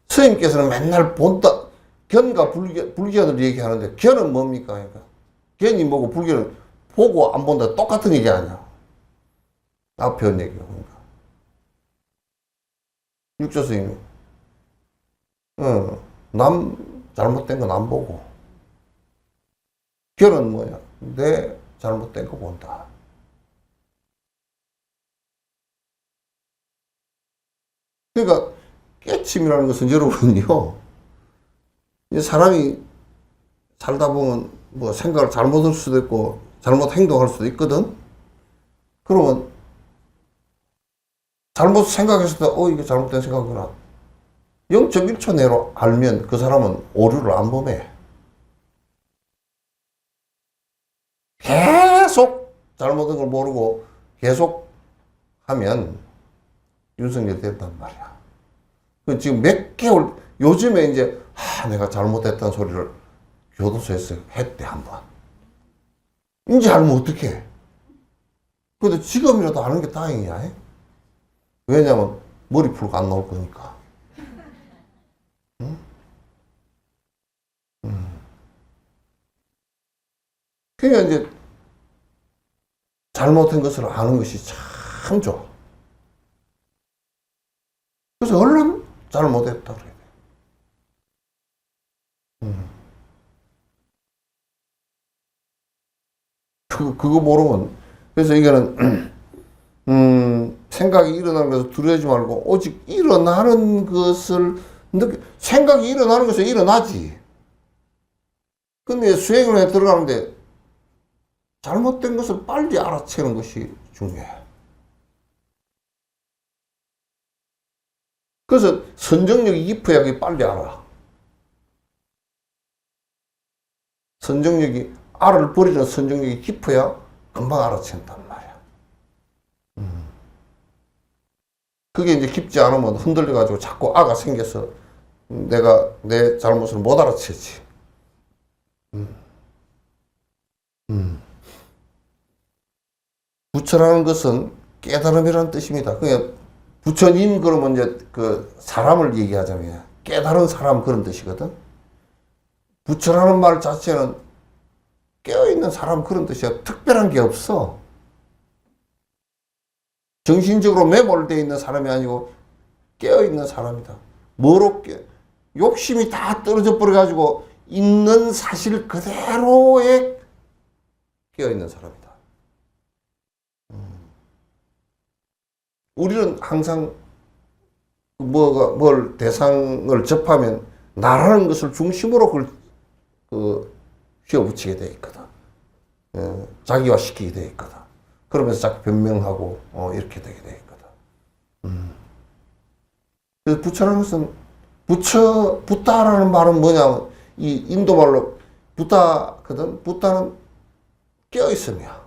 스님께서는 맨날 본다 견과 불견을 얘기하는데 견은 뭡니까? 그러니까 견이 뭐고 불견은 보고 안 본다 똑같은 얘기 아니야. 앞에 온 얘기가 그러니까 육조 스님이 남 잘못된 건 안 보고 견은 뭐냐? 내 잘못된 거 본다. 그러니까 깨침이라는 것은 여러분요, 사람이 살다 보면 뭐 생각을 잘못할 수도 있고 잘못 행동할 수도 있거든. 그러면 잘못 생각했을 때 이게 잘못된 생각이구나. 0.1초 내로 알면 그 사람은 오류를 안 범해. 계속 잘못된 걸 모르고 계속 하면 윤석열이 된단 말이야. 지금 몇 개월, 요즘에 이제, 내가 잘못했다는 소리를 교도소에서 했대, 한 번. 이제 알면 어떡해. 근데 지금이라도 아는 게 다행이야. 왜냐면, 머리 풀고 안 나올 거니까. 응? 그러니까 이제, 잘못한 것을 아는 것이 참 좋아. 그래서 얼른 잘못했다 그래야 돼. 그거 모르면 그래서 이거는 생각이 일어나는 것을 두려워하지 말고 오직 일어나는 것을 생각이 일어나는 것은 일어나지. 근데 수행을 해 들어가는데 잘못된 것을 빨리 알아채는 것이 중요해. 그래서 선정력이 깊어야 빨리 알아. 선정력이 알을 버리는 선정력이 깊어야 금방 알아챈단 말이야. 그게 이제 깊지 않으면 흔들려가지고 자꾸 아가 생겨서 내가 내 잘못을 못 알아채지. 부처라는 것은 깨달음이라는 뜻입니다. 그냥 부처님 그러면 이제 그 사람을 얘기하자면 깨달은 사람 그런 뜻이거든. 부처라는 말 자체는 깨어있는 사람 그런 뜻이야. 특별한 게 없어. 정신적으로 매몰되어 있는 사람이 아니고 깨어있는 사람이다. 뭐로 욕심이 다 떨어져 버려가지고 있는 사실 그대로에 깨어있는 사람이다. 우리는 항상 뭘 대상을 접하면 나라는 것을 중심으로 그걸 휘어붙이게 돼 있거든. 자기화시키게 돼 있거든. 그러면서 자꾸 변명하고 이렇게 되게 돼 있거든. 그래서 부처라는 것은 부다라는 말은 뭐냐면 이 인도 말로 부다거든. 부다는 깨어있음이야.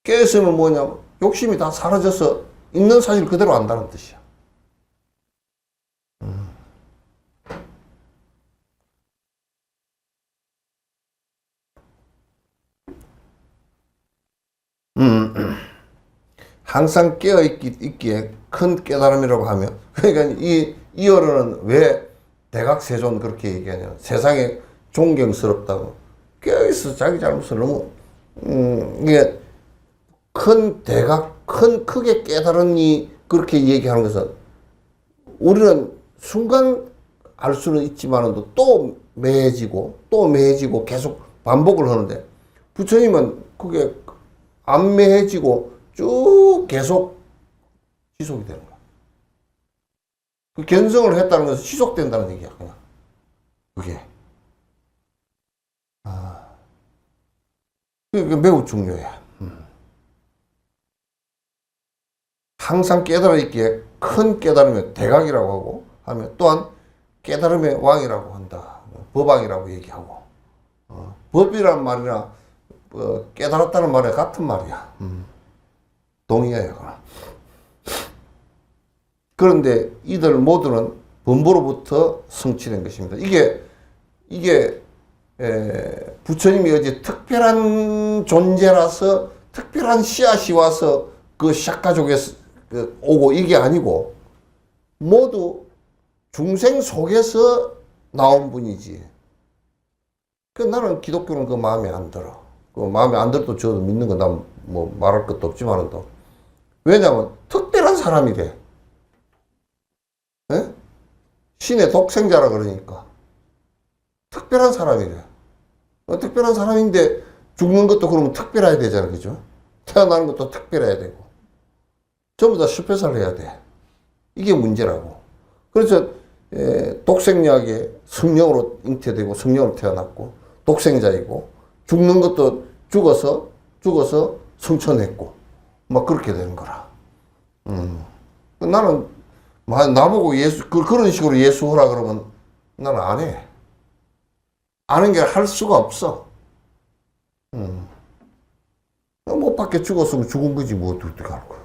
깨어있으면 뭐냐면 욕심이 다 사라져서 있는 사실 그대로 안다는 뜻이야. 항상 깨어있기에 큰 깨달음이라고 하며, 그러니까 이 어른은 왜 대각세존 그렇게 얘기하냐. 세상에 존경스럽다고. 깨어있어 자기 잘못을 너무, 이게 크게 깨달으니 그렇게 얘기하는 것은 우리는 순간 알 수는 있지만 또 매해지고 계속 반복을 하는데 부처님은 그게 안 매해지고 쭉 계속 지속이 되는 거야. 그 견성을 했다는 것은 지속된다는 얘기야, 그냥. 그게. 그게 매우 중요해. 항상 깨달아 있기에 큰 깨달음의 대각이라고 하고 하면 또한 깨달음의 왕이라고 한다. 법왕이라고 얘기하고. 법이란 말이나 깨달았다는 말에 같은 말이야. 동의해요. 그런데 이들 모두는 범부로부터 성취된 것입니다. 이게 부처님이 어제 특별한 존재라서 특별한 씨앗이 와서 그 샥가족에서 오고 이게 아니고 모두 중생 속에서 나온 분이지. 그 나는 기독교는 그 마음에 안 들어. 그 마음에 안 들어도 저도 믿는 거 난 뭐 말할 것도 없지만도. 왜냐면 특별한 사람이래. 에? 신의 독생자라 그러니까. 특별한 사람이래. 특별한 사람인데 죽는 것도 그러면 특별해야 되잖아. 그죠? 태어나는 것도 특별해야 되고. 전부 다 스페셜 해야 돼. 이게 문제라고. 그래서 독생약에 성령으로 잉태되고 성령으로 태어났고 독생자이고 죽는 것도 죽어서 성천했고 막 그렇게 되는 거라. 나는 나보고 예수 그런 식으로 예수하라 그러면 나는 안 해. 아는 게 할 수가 없어. 못 받게 죽었으면 죽은 거지 뭐 어떻게 할 거야.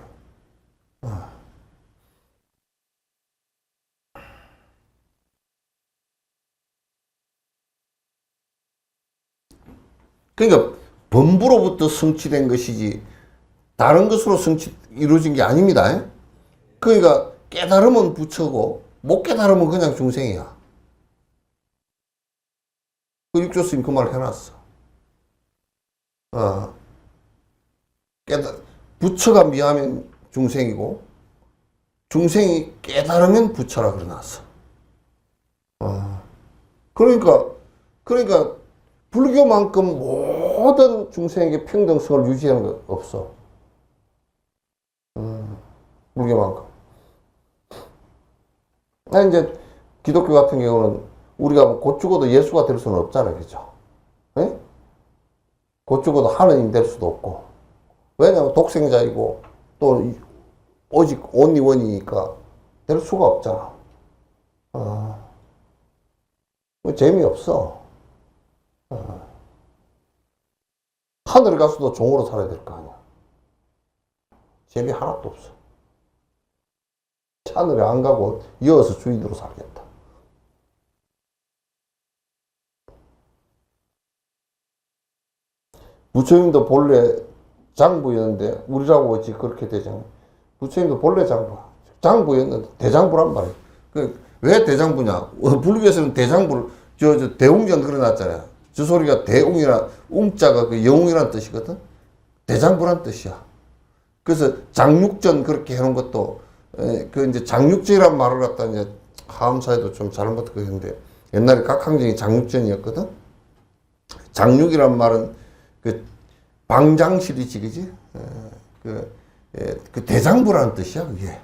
그러니까 범부로부터 성취된 것이지 다른 것으로 이루어진 게 아닙니다. 그러니까 깨달으면 부처고 못 깨달으면 그냥 중생이야. 그 육조 스님 그 말 해놨어. 부처가 미하면 중생이고 중생이 깨달으면 부처라 그래놨어. 그러니까 불교만큼 모든 중생에게 평등성을 유지하는 거 없어. 불교만큼. 이제 기독교 같은 경우는 우리가 곧 죽어도 예수가 될 수는 없잖아요. 그죠? 네? 곧 죽어도 하느님 될 수도 없고. 왜냐하면 독생자이고 또 오직 온리원이니까 될 수가 없잖아. 재미없어. 하늘에 가서도 종으로 살아야 될 거 아니야. 재미 하나도 없어. 하늘에 안 가고 이어서 주인으로 살겠다. 부처님도 본래 장부였는데 우리라고 어찌 그렇게 되잖아요. 부처님도 본래 장부였는데 대장부란 말이에요. 왜 대장부냐? 불교에서는 대장부를 저 대웅전 그려놨잖아요. 저 소리가 대웅이라 웅자가 그 영웅이라는 뜻이거든. 대장부란 뜻이야. 그래서 장육전 그렇게 해놓은 것도 그 이제 장육전이란 말을 갖다 이제 하암사에도 좀 잘못 그랬는데 옛날에 각항정이 장육전이었거든. 장육이란 말은 그 방장실이지, 그지? 그 대장부라는 뜻이야, 그게.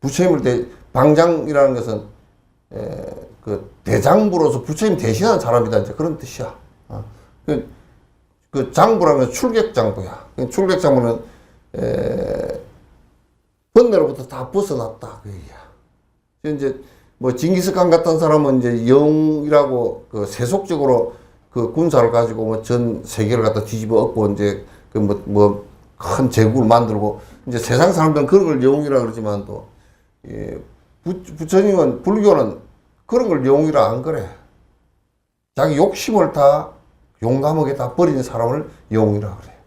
부처님을 방장이라는 것은 그 대장부로서 부처님 대신하는 사람이다, 이제 그런 뜻이야. 그 장부라면 출객장부야. 출객장부는 번뇌로부터 다 벗어났다, 그 얘기야. 이제 뭐 징기스칸 같은 사람은 이제 영이라고 그 세속적으로 그 군사를 가지고 뭐 전 세계를 갖다 뒤집어 엎고 이제 그 뭐 큰 제국을 만들고 이제 세상 사람들은 그런 걸 영이라 그러지만 또 부처님은 불교는 그런 걸 영이라 안 그래. 자기 욕심을 다 용감하게 다 버린 사람을 영이라 그래.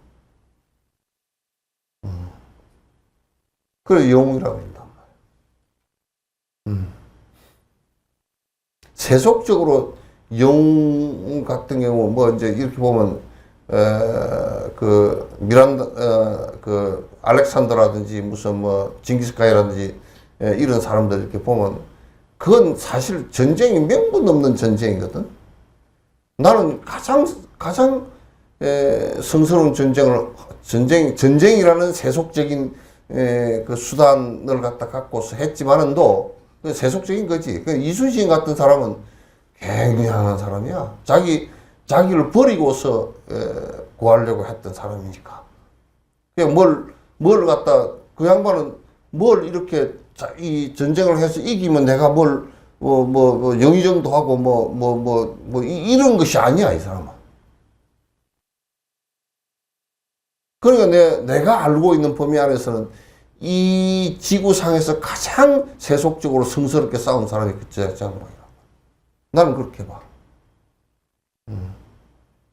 그래 영이라 그런단 말이야. 세속적으로 영 같은 경우 뭐 이제 이렇게 보면 그 미란다 그 알렉산더라든지 무슨 뭐 징기스칸이라든지 이런 사람들 이렇게 보면 그건 사실 전쟁이 명분 없는 전쟁이거든. 나는 가장 성스러운 전쟁이라는 세속적인 그 수단을 갖고서 했지만은도 세속적인 거지. 이순신 같은 사람은 굉장한 사람이야. 자기를 버리고서 구하려고 했던 사람이니까. 그냥 뭘 갖다 그 양반은 뭘 이렇게 이 전쟁을 해서 이기면 내가 뭐 영의정도 하고 이런 것이 아니야, 이 사람은. 그러니까 내가 알고 있는 범위 안에서는 이 지구상에서 가장 세속적으로 성스럽게 싸운 사람이 그 장모이라. 나는 그렇게 봐.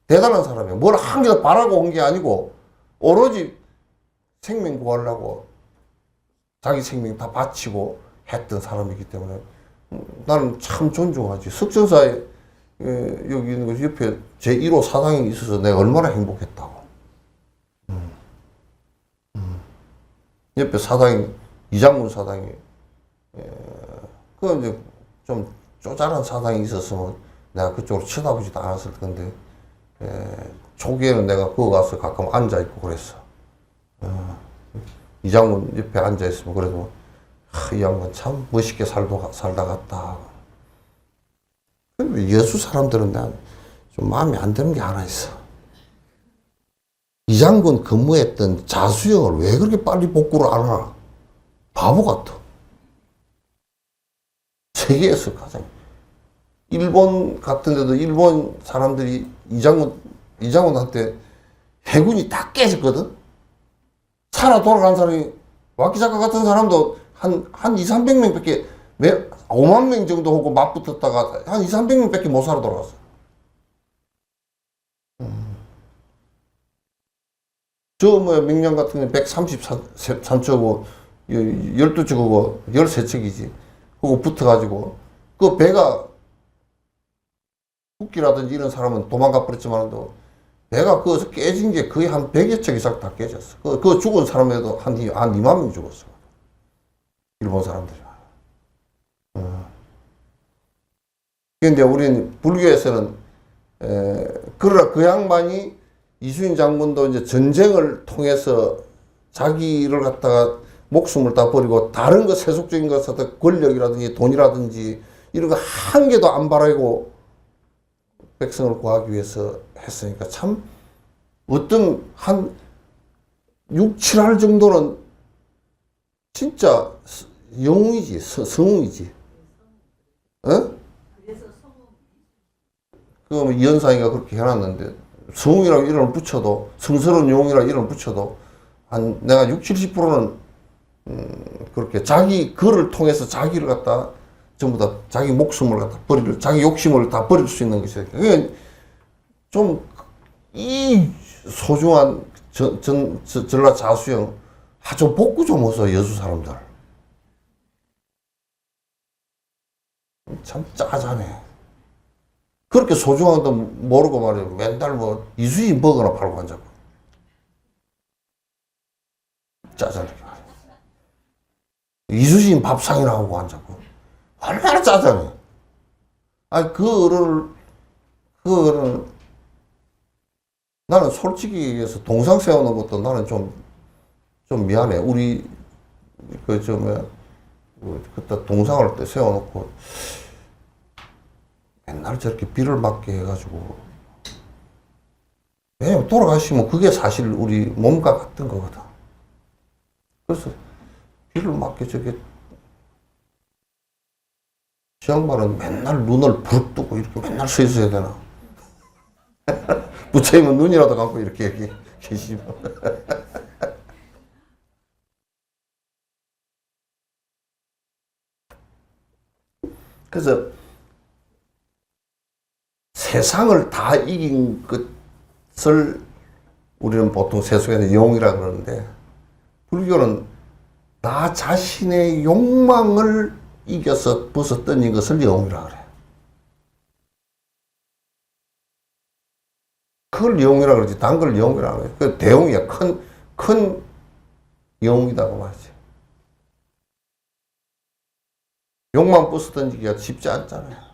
대단한 사람이야. 뭘 한 개 더 바라고 온 게 아니고 오로지 생명 구하려고 자기 생명 다 바치고 했던 사람이기 때문에 나는 참 존중하지. 석천사에 여기 있는 거 옆에 제1호 사당이 있어서 내가 얼마나 행복했다고. 옆에 사당이 이장문 사당이 그건 이제 좀 쪼잔한 사당이 있었으면 내가 그쪽으로 쳐다보지도 않았을 건데 초기에는 내가 거기 가서 가끔 앉아있고 그랬어. 이장문 옆에 앉아있으면 그래도 이 양반 참 멋있게 살다 갔다. 근데 여수 사람들은 내가 좀 마음에 안 드는 게 하나 있어. 이장군 근무했던 자수형을 왜 그렇게 빨리 복구를 안 하나? 바보 같아. 세계에서 가장. 일본 같은 데도 일본 사람들이 이장군한테 해군이 다 깨졌거든? 살아 돌아간 사람이, 와키자카 같은 사람도 한 200~300명 밖에, 5만 명 정도 하고 맞붙었다가 한 200~300명 밖에 못 살아 돌아갔어. 저 명령 같은 게 133척이고 12척이고 13척이지. 그거 붙어가지고 그 배가 국기라든지 이런 사람은 도망가 버렸지만도 배가 거기서 깨진 게 거의 한 100여 척 이상 다 깨졌어. 그 죽은 사람에도 한 2만 명 죽었어. 일본 사람들이. 그런데 우리는 불교에서는 그러나 그 양반이 이순신 장군도 이제 전쟁을 통해서 자기를 갖다가 목숨을 다 버리고 다른 거 세속적인 것에 권력이라든지 돈이라든지 이런 거 한 개도 안 바라고 백성을 구하기 위해서 했으니까 참 어떤 한 6, 7할 정도는 진짜 영웅이지, 성웅이지. 어? 그 이현상이가 그렇게 해놨는데 성웅이라고 이름을 붙여도 성스러운 영웅이라고 이름을 붙여도 한 내가 60, 70%는 그렇게 자기 글을 통해서 자기를 갖다 전부 다 자기 목숨을 갖다 자기 욕심을 다 버릴 수 있는 것이니까. 좀 이 소중한 전라자수형 좀 복구 좀 해서 여수 사람들 참 짜자네. 그렇게 소중한 것도 모르고 말이야 맨날 뭐 이수진 버거나 팔고 앉아고 짜자네. 이수진 밥상이나 하고 앉아고 얼마나 짜자네. 아니 그거를 나는 솔직히 얘기해서 동상 세우는 것도 나는 좀 미안해. 우리 그때 동상을 때 세워놓고 맨날 저렇게 비를 맞게 해가지고, 왜냐면 돌아가시면 그게 사실 우리 몸과 같은 거거든. 그래서 비를 맞게 저게 저 양반은 맨날 눈을 부릅 뜨고 이렇게 맨날 서 있어야 되나? 부처님은 눈이라도 감고 이렇게 계시면. 그래서 세상을 다 이긴 것을 우리는 보통 세속에서 용이라 그러는데, 불교는 나 자신의 욕망을 이겨서 벗어 던진 것을 용이라 그래. 그걸 영이라 그러지, 단 걸 영이라 그래. 그 대용이야. 큰 영이다고 말이지. 욕만 부숴 던지기가 쉽지 않잖아요.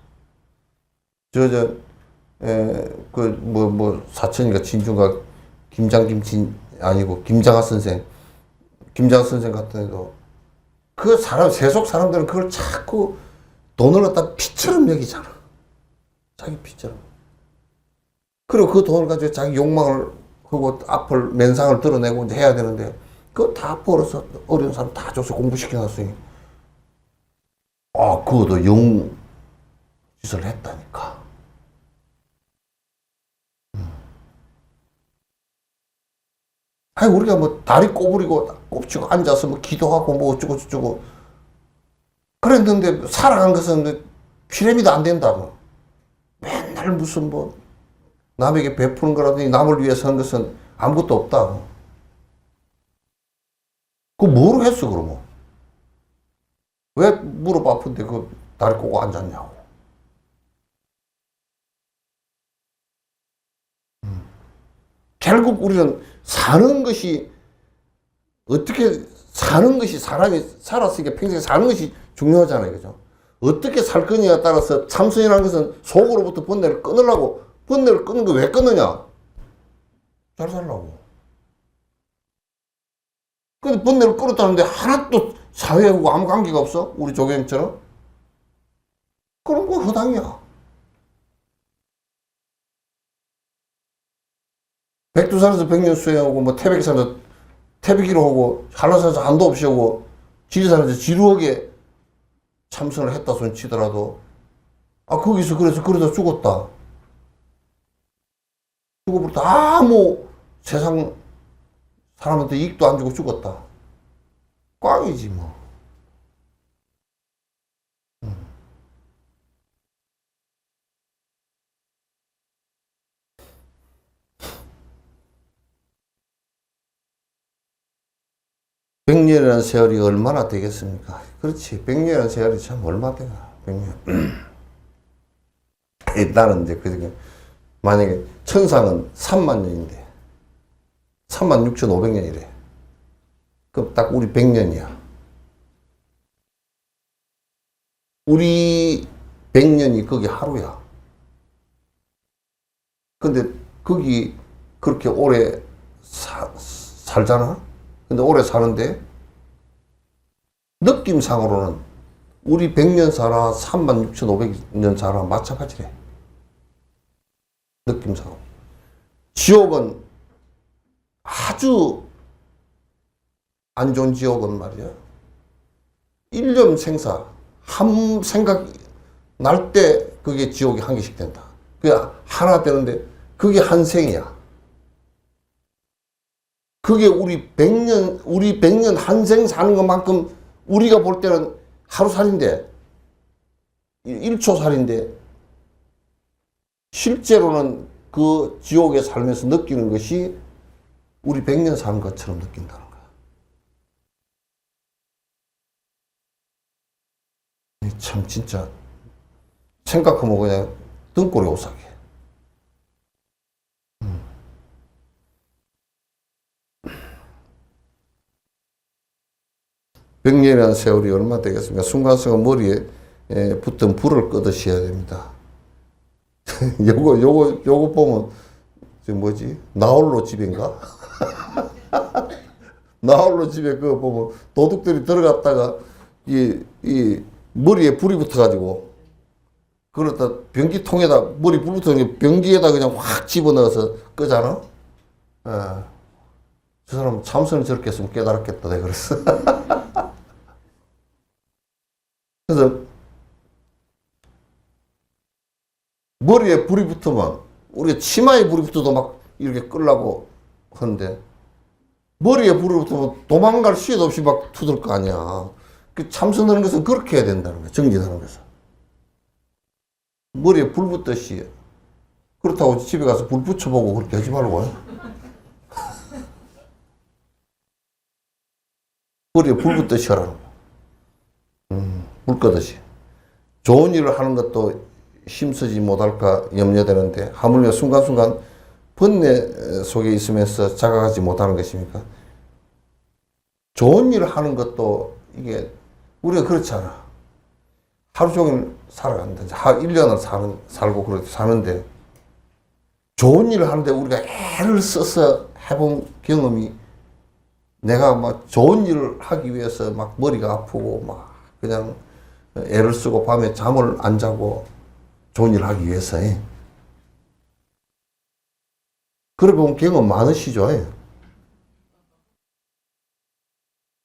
사천이가 진주가 김장하 선생, 김장하 선생 같은 애도, 세속 사람들은 그걸 자꾸 돈을 갖다 피처럼 여기잖아. 자기 피처럼. 그리고 그 돈을 가지고 자기 욕망을 하고 앞을 맨상을 드러내고 이제 해야 되는데, 그거 다 벌어서 어려운 사람 다 줘서 공부시켜놨으니, 그것도 영 짓을 했다니까. 아니, 우리가 뭐 다리 꼬부리고 꼽치고 앉아서 뭐 기도하고 뭐 어쩌고 그랬는데, 살아간 것은 피라미드 안 된다고. 맨날 무슨 남에게 베푸는 거라든지 남을 위해서 하는 것은 아무것도 없다. 그거 뭐로 했어, 그러면? 왜 무릎 아픈데 그 다리 꼬고 앉았냐고. 결국 우리는 사람이 살았으니까 평생 사는 것이 중요하잖아요. 그죠? 어떻게 살 거냐에 따라서 참선이라는 것은 속으로부터 번뇌를 끊으려고, 번뇌를 끊는 거 왜 끊느냐? 잘 살라고. 근데 번뇌를 끊었다는데 하나도 사회하고 아무 관계가 없어? 우리 조경처럼? 그런 건 허당이야. 백두산에서 백년 수행하고, 뭐 태백산에서 태백기로 하고, 한라산에서 한도 없이 하고, 지리산에서 지루하게 참선을 했다 손 치더라도, 거기서 그러다 죽었다. 죽어버렸다. 아무 세상 사람한테 이익도 안 주고 죽었다. 꽝이지 뭐. 백년이라는 세월이 얼마나 되겠습니까? 그렇지. 백년이라는 세월이 참 얼마 되나. 백년. 나는 이제 만약에 천상은 3만 년인데 36,500년이래. 그럼 딱 우리 100년이야. 우리 100년이 거기 하루야. 근데 거기 그렇게 오래 살잖아? 근데 오래 사는데 느낌상으로는 우리 100년 살아 36,500년 살아 마찬가지래. 느낌상으로. 지옥은 아주 안 좋은 지옥은 말이야. 일념 생사, 한 생각 날 때 그게 지옥이 한 개씩 된다. 그게 하나 되는데 그게 한 생이야. 그게 우리 100년 한 생 사는 것만큼 우리가 볼 때는 하루살인데, 1초살인데, 실제로는 그 지옥에 살면서 느끼는 것이 우리 100년 사는 것처럼 느낀다는 거야. 참 진짜 생각하면 그냥 등골이 오싹해. 백년이라는 세월이 얼마 되겠습니까? 순간순간 머리에 붙은 불을 끄듯이 해야 됩니다. 요거 보면, 저 뭐지? 나홀로 집인가? 나홀로 집에 그거 보면 도둑들이 들어갔다가 이 머리에 불이 붙어가지고 그러다 변기통에다 머리 불 붙어서 변기에다 그냥 확 집어넣어서 끄잖아? 예. 저 사람 참선을 저렇게 했으면 깨달았겠다, 내가 그랬어. 그래서 머리에 불이 붙으면 우리가 치마에 불이 붙어도 막 이렇게 끌라고 하는데 머리에 불이 붙으면 도망갈 수도 없이 막 투들 거 아니야. 그 참선하는 것은 그렇게 해야 된다는 거야. 정진하는 것은. 머리에 불 붙듯이. 그렇다고 집에 가서 불 붙여보고 그렇게 하지 말고. 머리에 불 붙듯이 하라는 거야. 불 끄듯이. 좋은 일을 하는 것도 힘쓰지 못할까 염려되는데 하물며 순간순간 번뇌 속에 있으면서 자각하지 못하는 것입니까? 좋은 일을 하는 것도 이게 우리가 그렇잖아. 하루 종일 살아간다. 1년을 살고 사는데 좋은 일을 하는데 우리가 애를 써서 해본 경험이 내가 막 좋은 일을 하기 위해서 막 머리가 아프고 막 그냥 애를 쓰고 밤에 잠을 안 자고 좋은 일을 하기 위해서. 그래 보면 경험 많으시죠?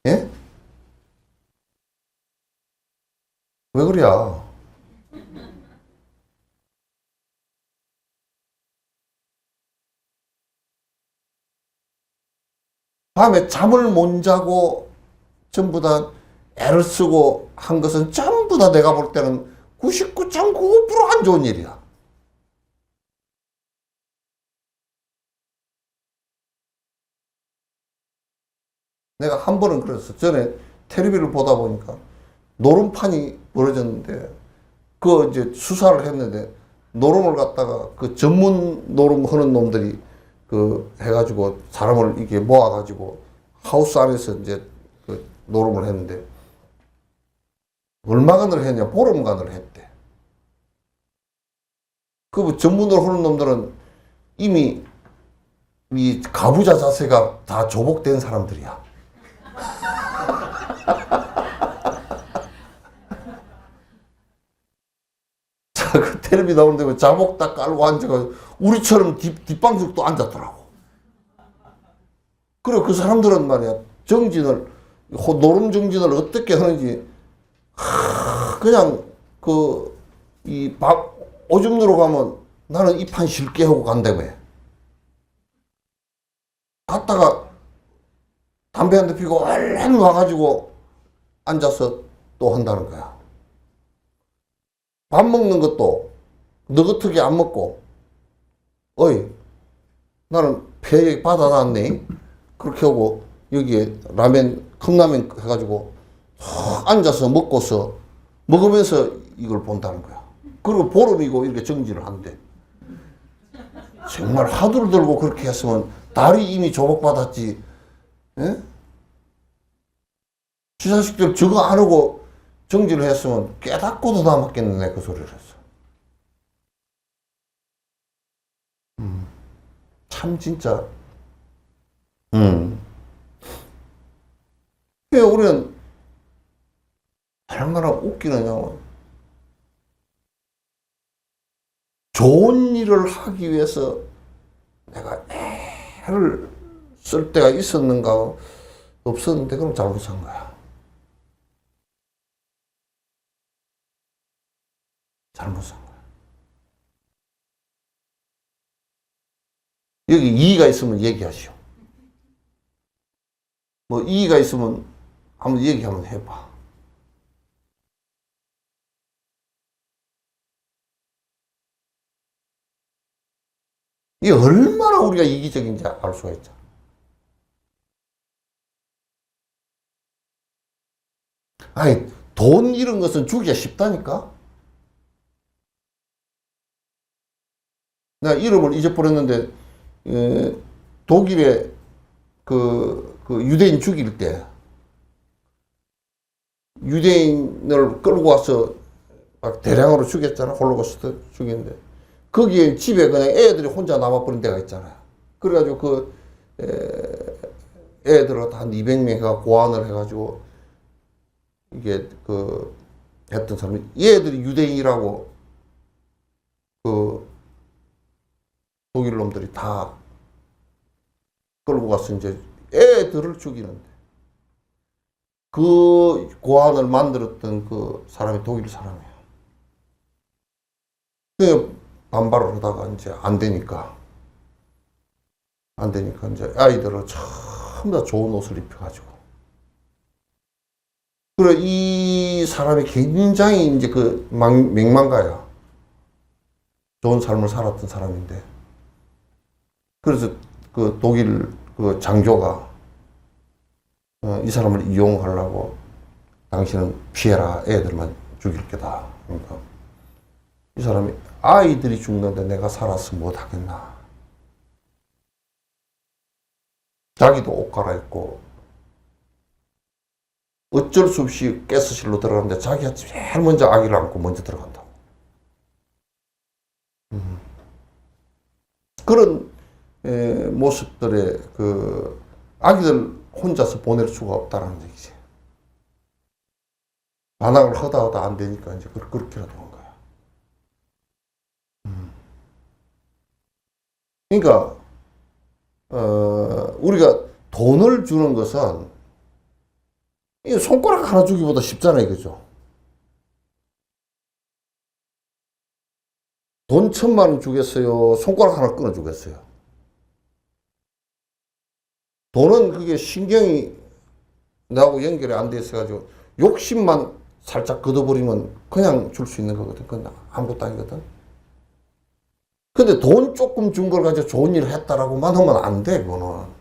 예? 왜 그래야? 밤에 잠을 못 자고 전부 다 애를 쓰고 한 것은 전부 다 내가 볼 때는 99.95%안 좋은 일이야. 내가 한 번은 그랬어. 전에 텔레비를 보다 보니까 노름판이 벌어졌는데 그 이제 수사를 했는데 노름을 갖다가 그 전문 노름 하는 놈들이 그 해가지고 사람을 이렇게 모아가지고 하우스 안에서 이제 그 노름을 했는데 얼마간을 했냐? 보름간을 했대. 그 전문으로 하는 놈들은 이미 이 가부좌 자세가 다 조복된 사람들이야. 자, 그 텔레비 나오는데 자복 딱 깔고 앉아가지고 우리처럼 뒷방석도 앉았더라고. 그리고 그 사람들은 말이야 정진을 노름 정진을 어떻게 하는지 그냥 이 오줌 누러 가면 나는 이 판 쉴게 하고 간다며. 갔다가 담배 한 대 피고 얼른 와가지고 앉아서 또 한다는 거야. 밥 먹는 것도 너긋하게 안 먹고 어이 나는 폐 받아놨네 그렇게 하고 여기에 라면 컵라면 해가지고 앉아서 먹고서 먹으면서 이걸 본다는 거야. 그리고 보름이고 이렇게 정지를 한대. 정말 화두를 들고 그렇게 했으면 달이 이미 조복받았지. 예? 지 자식들 저거 안 하고 정지를 했으면 깨닫고도 다 맞겠네 그 소리를 했어. 참 진짜 왜 우리는 얼마나 웃기느냐. 좋은 일을 하기 위해서 내가 애를 쓸 때가 있었는가 없었는데 그럼 잘못 산 거야. 잘못 산 거야. 여기 이의가 있으면 얘기하시오. 뭐 이의가 있으면 한번 얘기 한번 해봐. 이 얼마나 우리가 이기적인지 알 수가 있죠. 아니, 돈 이런 것은 주기가 쉽다니까? 내가 이름을 잊어버렸는데, 독일에 그 유대인 죽일 때, 유대인을 끌고 와서 막 대량으로 죽였잖아. 홀로코스트 죽였는데. 거기에 집에 그냥 애들이 혼자 남아버린 데가 있잖아요. 그래가지고 그 애들을 한 200명가 고안을 해가지고 이게 그 했던 사람이 얘들이 유대인이라고 그 독일 놈들이 다 끌고 가서 이제 애들을 죽이는데 그 고안을 만들었던 그 사람이 독일 사람이에요. 그 반발을 하다가 이제 안 되니까 이제 아이들을 전부 다 좋은 옷을 입혀가지고 그래 이 사람이 굉장히 이제 그 명망가야. 좋은 삶을 살았던 사람인데 그래서 그 독일 그 장교가 이 사람을 이용하려고 당신은 피해라 애들만 죽일 게다. 그러니까 이 사람이 아이들이 죽는데 내가 살아서 못하겠나. 자기도 옷 갈아입고 어쩔 수 없이 가스실로 들어가는데 자기가 제일 먼저 아기를 안고 먼저 들어간다고. 그런 모습들의 그 아기들 혼자서 보낼 수가 없다는 얘기지. 반항을 하다 안 되니까 이제 그렇게라도 한 거야. 그러니까 우리가 돈을 주는 것은 이 손가락 하나 주기보다 쉽잖아요, 그죠? 돈 1,000만 원 주겠어요? 손가락 하나 끊어 주겠어요? 돈은 그게 신경이 나하고 연결이 안 돼 있어가지고 욕심만 살짝 걷어버리면 그냥 줄 수 있는 거거든. 그건 아무것도 아니거든. 근데 돈 조금 준 걸 가지고 좋은 일을 했다라고만 하면 안 돼, 그거는.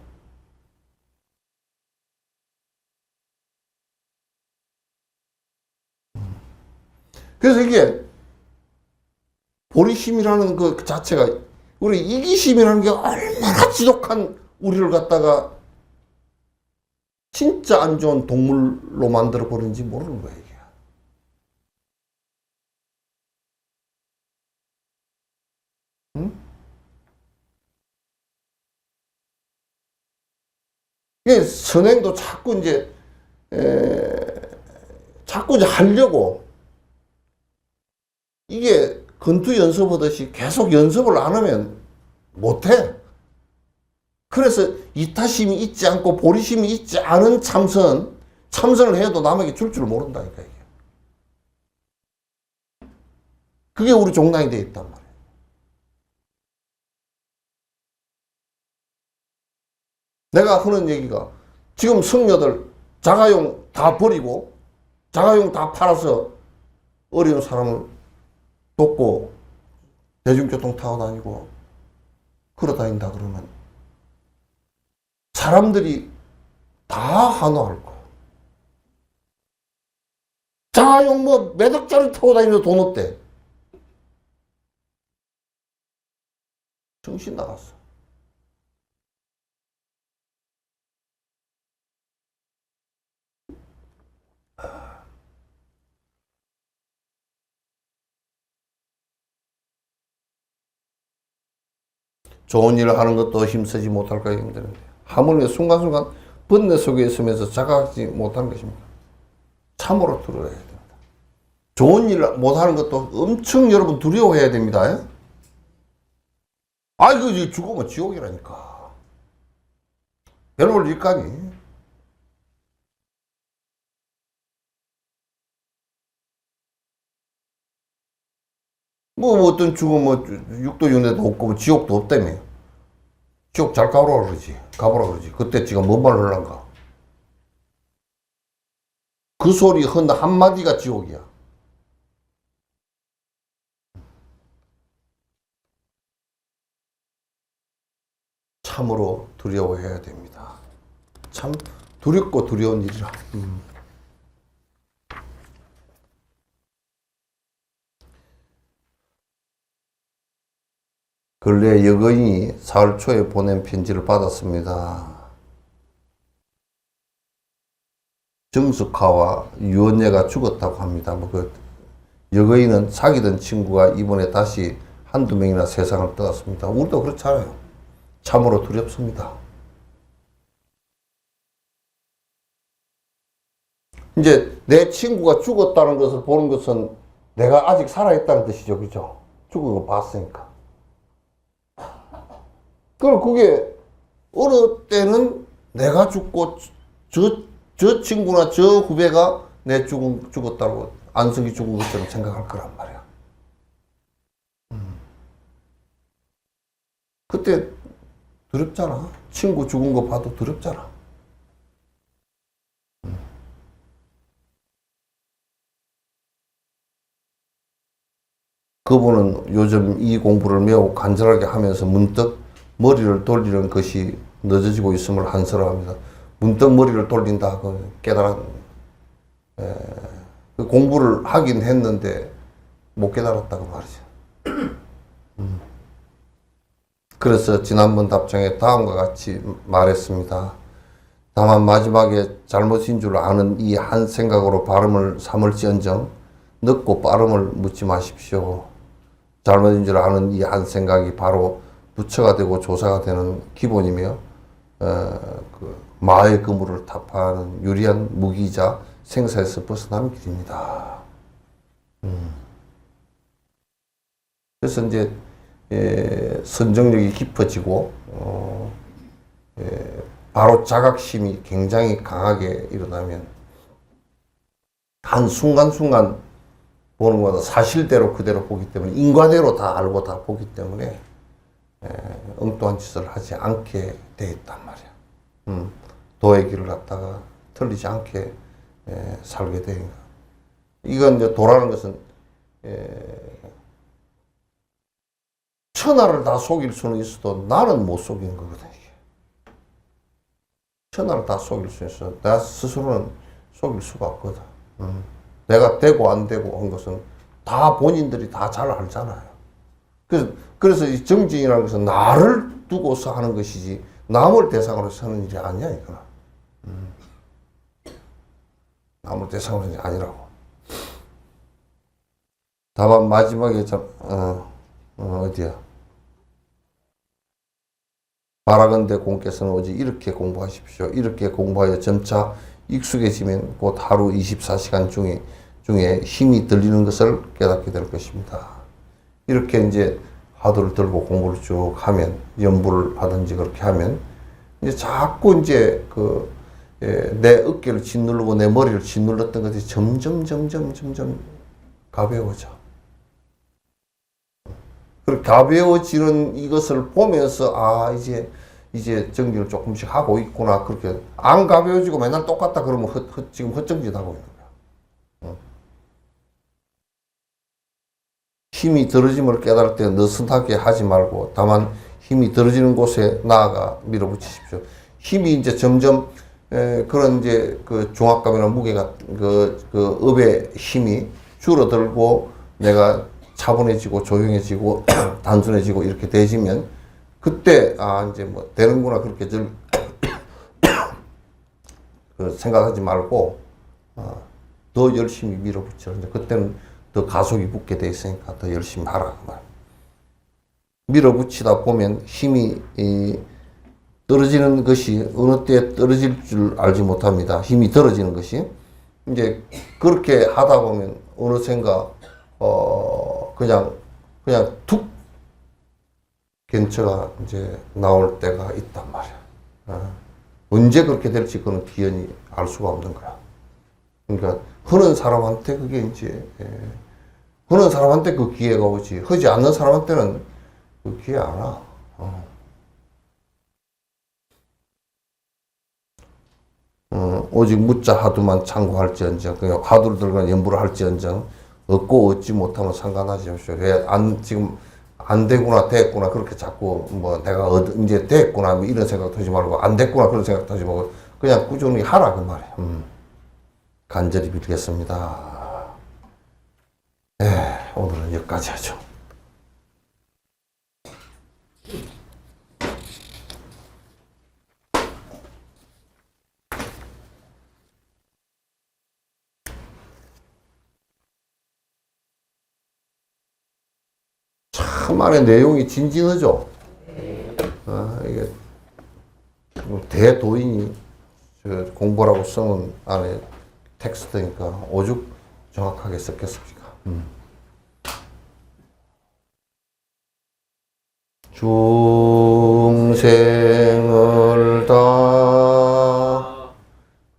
그래서 이게 보리심이라는 그 자체가 우리 이기심이라는 게 얼마나 지독한 우리를 갖다가 진짜 안 좋은 동물로 만들어 버리는지 모르는 거야, 이게. 응? 이게 선행도 자꾸 이제 자꾸 이제 하려고 이게 권투 연습하듯이 계속 연습을 안 하면 못해. 그래서 이타심이 있지 않고 보리심이 있지 않은 참선을 해도 남에게 줄 줄 모른다니까, 이게. 그게 우리 종랑이 되어 있단 말이야. 내가 하는 얘기가 지금 성녀들 자가용 다 버리고 자가용 다 팔아서 어려운 사람을 돕고 대중교통 타고 다니고 걸어 다닌다 그러면 사람들이 다 환호할 거야. 자가용 뭐 몇 억짜리 타고 다니면서 돈 없대. 정신 나갔어. 좋은 일을 하는 것도 힘쓰지 못할까 힘드는데 하물며 순간순간 번뇌 속에 있으면서 자각하지 못하는 것입니다. 참으로 두려워해야 됩니다. 좋은 일을 못하는 것도 엄청 여러분 두려워해야 됩니다. 아이고 죽으면 지옥이라니까. 별볼 일까니. 뭐 어떤 죽으면 뭐 육도 윤회도 없고 뭐 지옥도 없다며. 지옥 잘 가보라 그러지. 가보라 그러지. 그때 지금 뭔 말을 하려는가. 그 소리 헌 한마디가 지옥이야. 참으로 두려워해야 됩니다. 참 두렵고 두려운 일이라. 근래 여거인이 사흘 초에 보낸 편지를 받았습니다. 정숙하와 유언녀가 죽었다고 합니다. 여거인은 사귀던 친구가 이번에 다시 한두 명이나 세상을 떠났습니다. 우리도 그렇잖아요. 참으로 두렵습니다. 이제 내 친구가 죽었다는 것을 보는 것은 내가 아직 살아있다는 뜻이죠. 그죠? 죽은 거 봤으니까. 그럼 그게 어느 때는 내가 죽고 저 친구나 저 후배가 내 죽었다고 안석이 죽은 것처럼 생각할 거란 말이야. 그때 두렵잖아. 친구 죽은 거 봐도 두렵잖아. 그분은 요즘 이 공부를 매우 간절하게 하면서 문득 머리를 돌리는 것이 늦어지고 있음을 한스러워합니다. 문득 머리를 돌린다. 그 공부를 하긴 했는데 못 깨달았다고 말이죠. 그래서 지난번 답장에 다음과 같이 말했습니다. 다만 마지막에 잘못인 줄 아는 이 한 생각으로 발음을 삼을지언정 늦고 빠름을 묻지 마십시오. 잘못인 줄 아는 이 한 생각이 바로 부처가 되고 조사가 되는 기본이며 마의 그물을 타파하는 유리한 무기이자 생사에서 벗어나는 길입니다. 그래서 이제 선정력이 깊어지고 바로 자각심이 굉장히 강하게 일어나면 한 순간순간 보는 것보다 사실대로 그대로 보기 때문에 인과대로 다 알고 다 보기 때문에 엉뚱한 짓을 하지 않게 돼 있단 말이야. 도의 길을 갖다가 틀리지 않게 살게 되니까. 이건 이제 도라는 것은 천하를 다 속일 수는 있어도 나는 못 속이는 거거든. 이게. 천하를 다 속일 수 있어. 나 스스로는 속일 수가 없거든. 내가 되고 안 되고 한 것은 다 본인들이 다 잘 알잖아요. 그래서 이 정진이라는 것은 나를 두고서 하는 것이지 남을 대상으로 하는 일이 아니야, 이거는. 남을 대상으로 하는 일이 아니라고. 다만 마지막에 어디야? 바라건대 공께서는 오직 이렇게 공부하십시오. 이렇게 공부하여 점차 익숙해지면 곧 하루 24시간 중에 힘이 들리는 것을 깨닫게 될 것입니다. 이렇게 이제 화두를 들고 공부를 쭉 하면, 연부를 하든지 그렇게 하면, 이제 자꾸 이제 내 어깨를 짓누르고 내 머리를 짓눌렀던 것이 점점 가벼워져. 그리고 가벼워지는 이것을 보면서, 이제 정리를 조금씩 하고 있구나. 그렇게 안 가벼워지고 맨날 똑같다 그러면 지금 헛정짓 하고 있는 거야. 힘이 들어짐을 깨달을 때 느슨하게 하지 말고 다만 힘이 들어지는 곳에 나아가 밀어붙이십시오. 힘이 이제 점점 그런 이제 그 중압감이나 무게가 업의 힘이 줄어들고 내가 차분해지고 조용해지고 단순해지고 이렇게 되지면 그때 이제 뭐 되는구나 그렇게 생각하지 말고 더 열심히 밀어붙여. 그때는 더 가속이 붙게 돼 있으니까 더 열심히 하라. 밀어붙이다 보면 힘이 떨어지는 것이 어느 때 떨어질 줄 알지 못합니다. 힘이 떨어지는 것이. 이제 그렇게 하다 보면 어느샌가 그냥 툭 견처가 이제 나올 때가 있단 말이야. 언제 그렇게 될지 그는 기연이 알 수가 없는 거야. 그러니까 하는 사람한테 그게 이제 하는 사람한테 그 기회가 오지. 하지 않는 사람한테는 그 기회 안 와. 오직 묻자 하두만 참고할지언정, 그냥 화두를 들거나 연부를 할지언정, 얻고 얻지 못하면 상관하지 마십시오. 지금 안 되구나, 됐구나, 그렇게 자꾸 뭐 내가 이제 됐구나, 뭐 이런 생각도 하지 말고, 안 됐구나, 그런 생각도 하지 말고, 그냥 꾸준히 하라, 그 말이야. 간절히 빌겠습니다. 네, 오늘은 여기까지 하죠. 참 안에 내용이 진진하죠. 이게 대도인이 공부라고 써놓은 안에 텍스트니까 오죽 정확하게 썼겠습니까? 중생을 다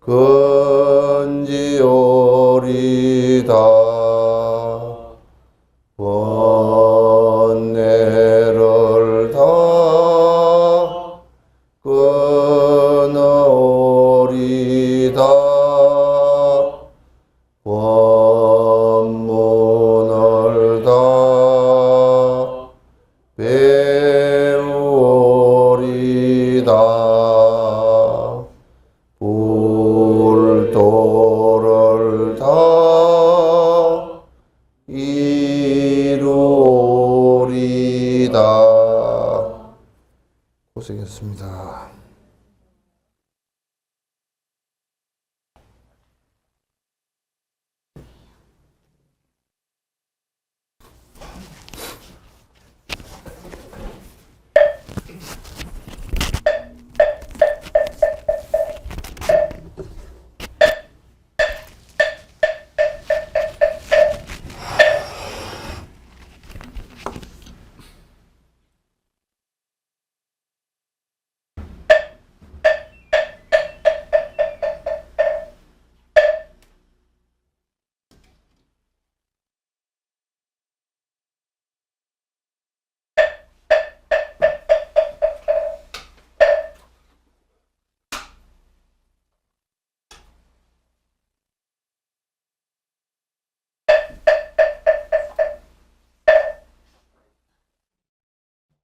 건지오리다 번뇌를 다 끊어오리다 법문을 다 배우리다 불도를 다 이루리다. 고생했습니다.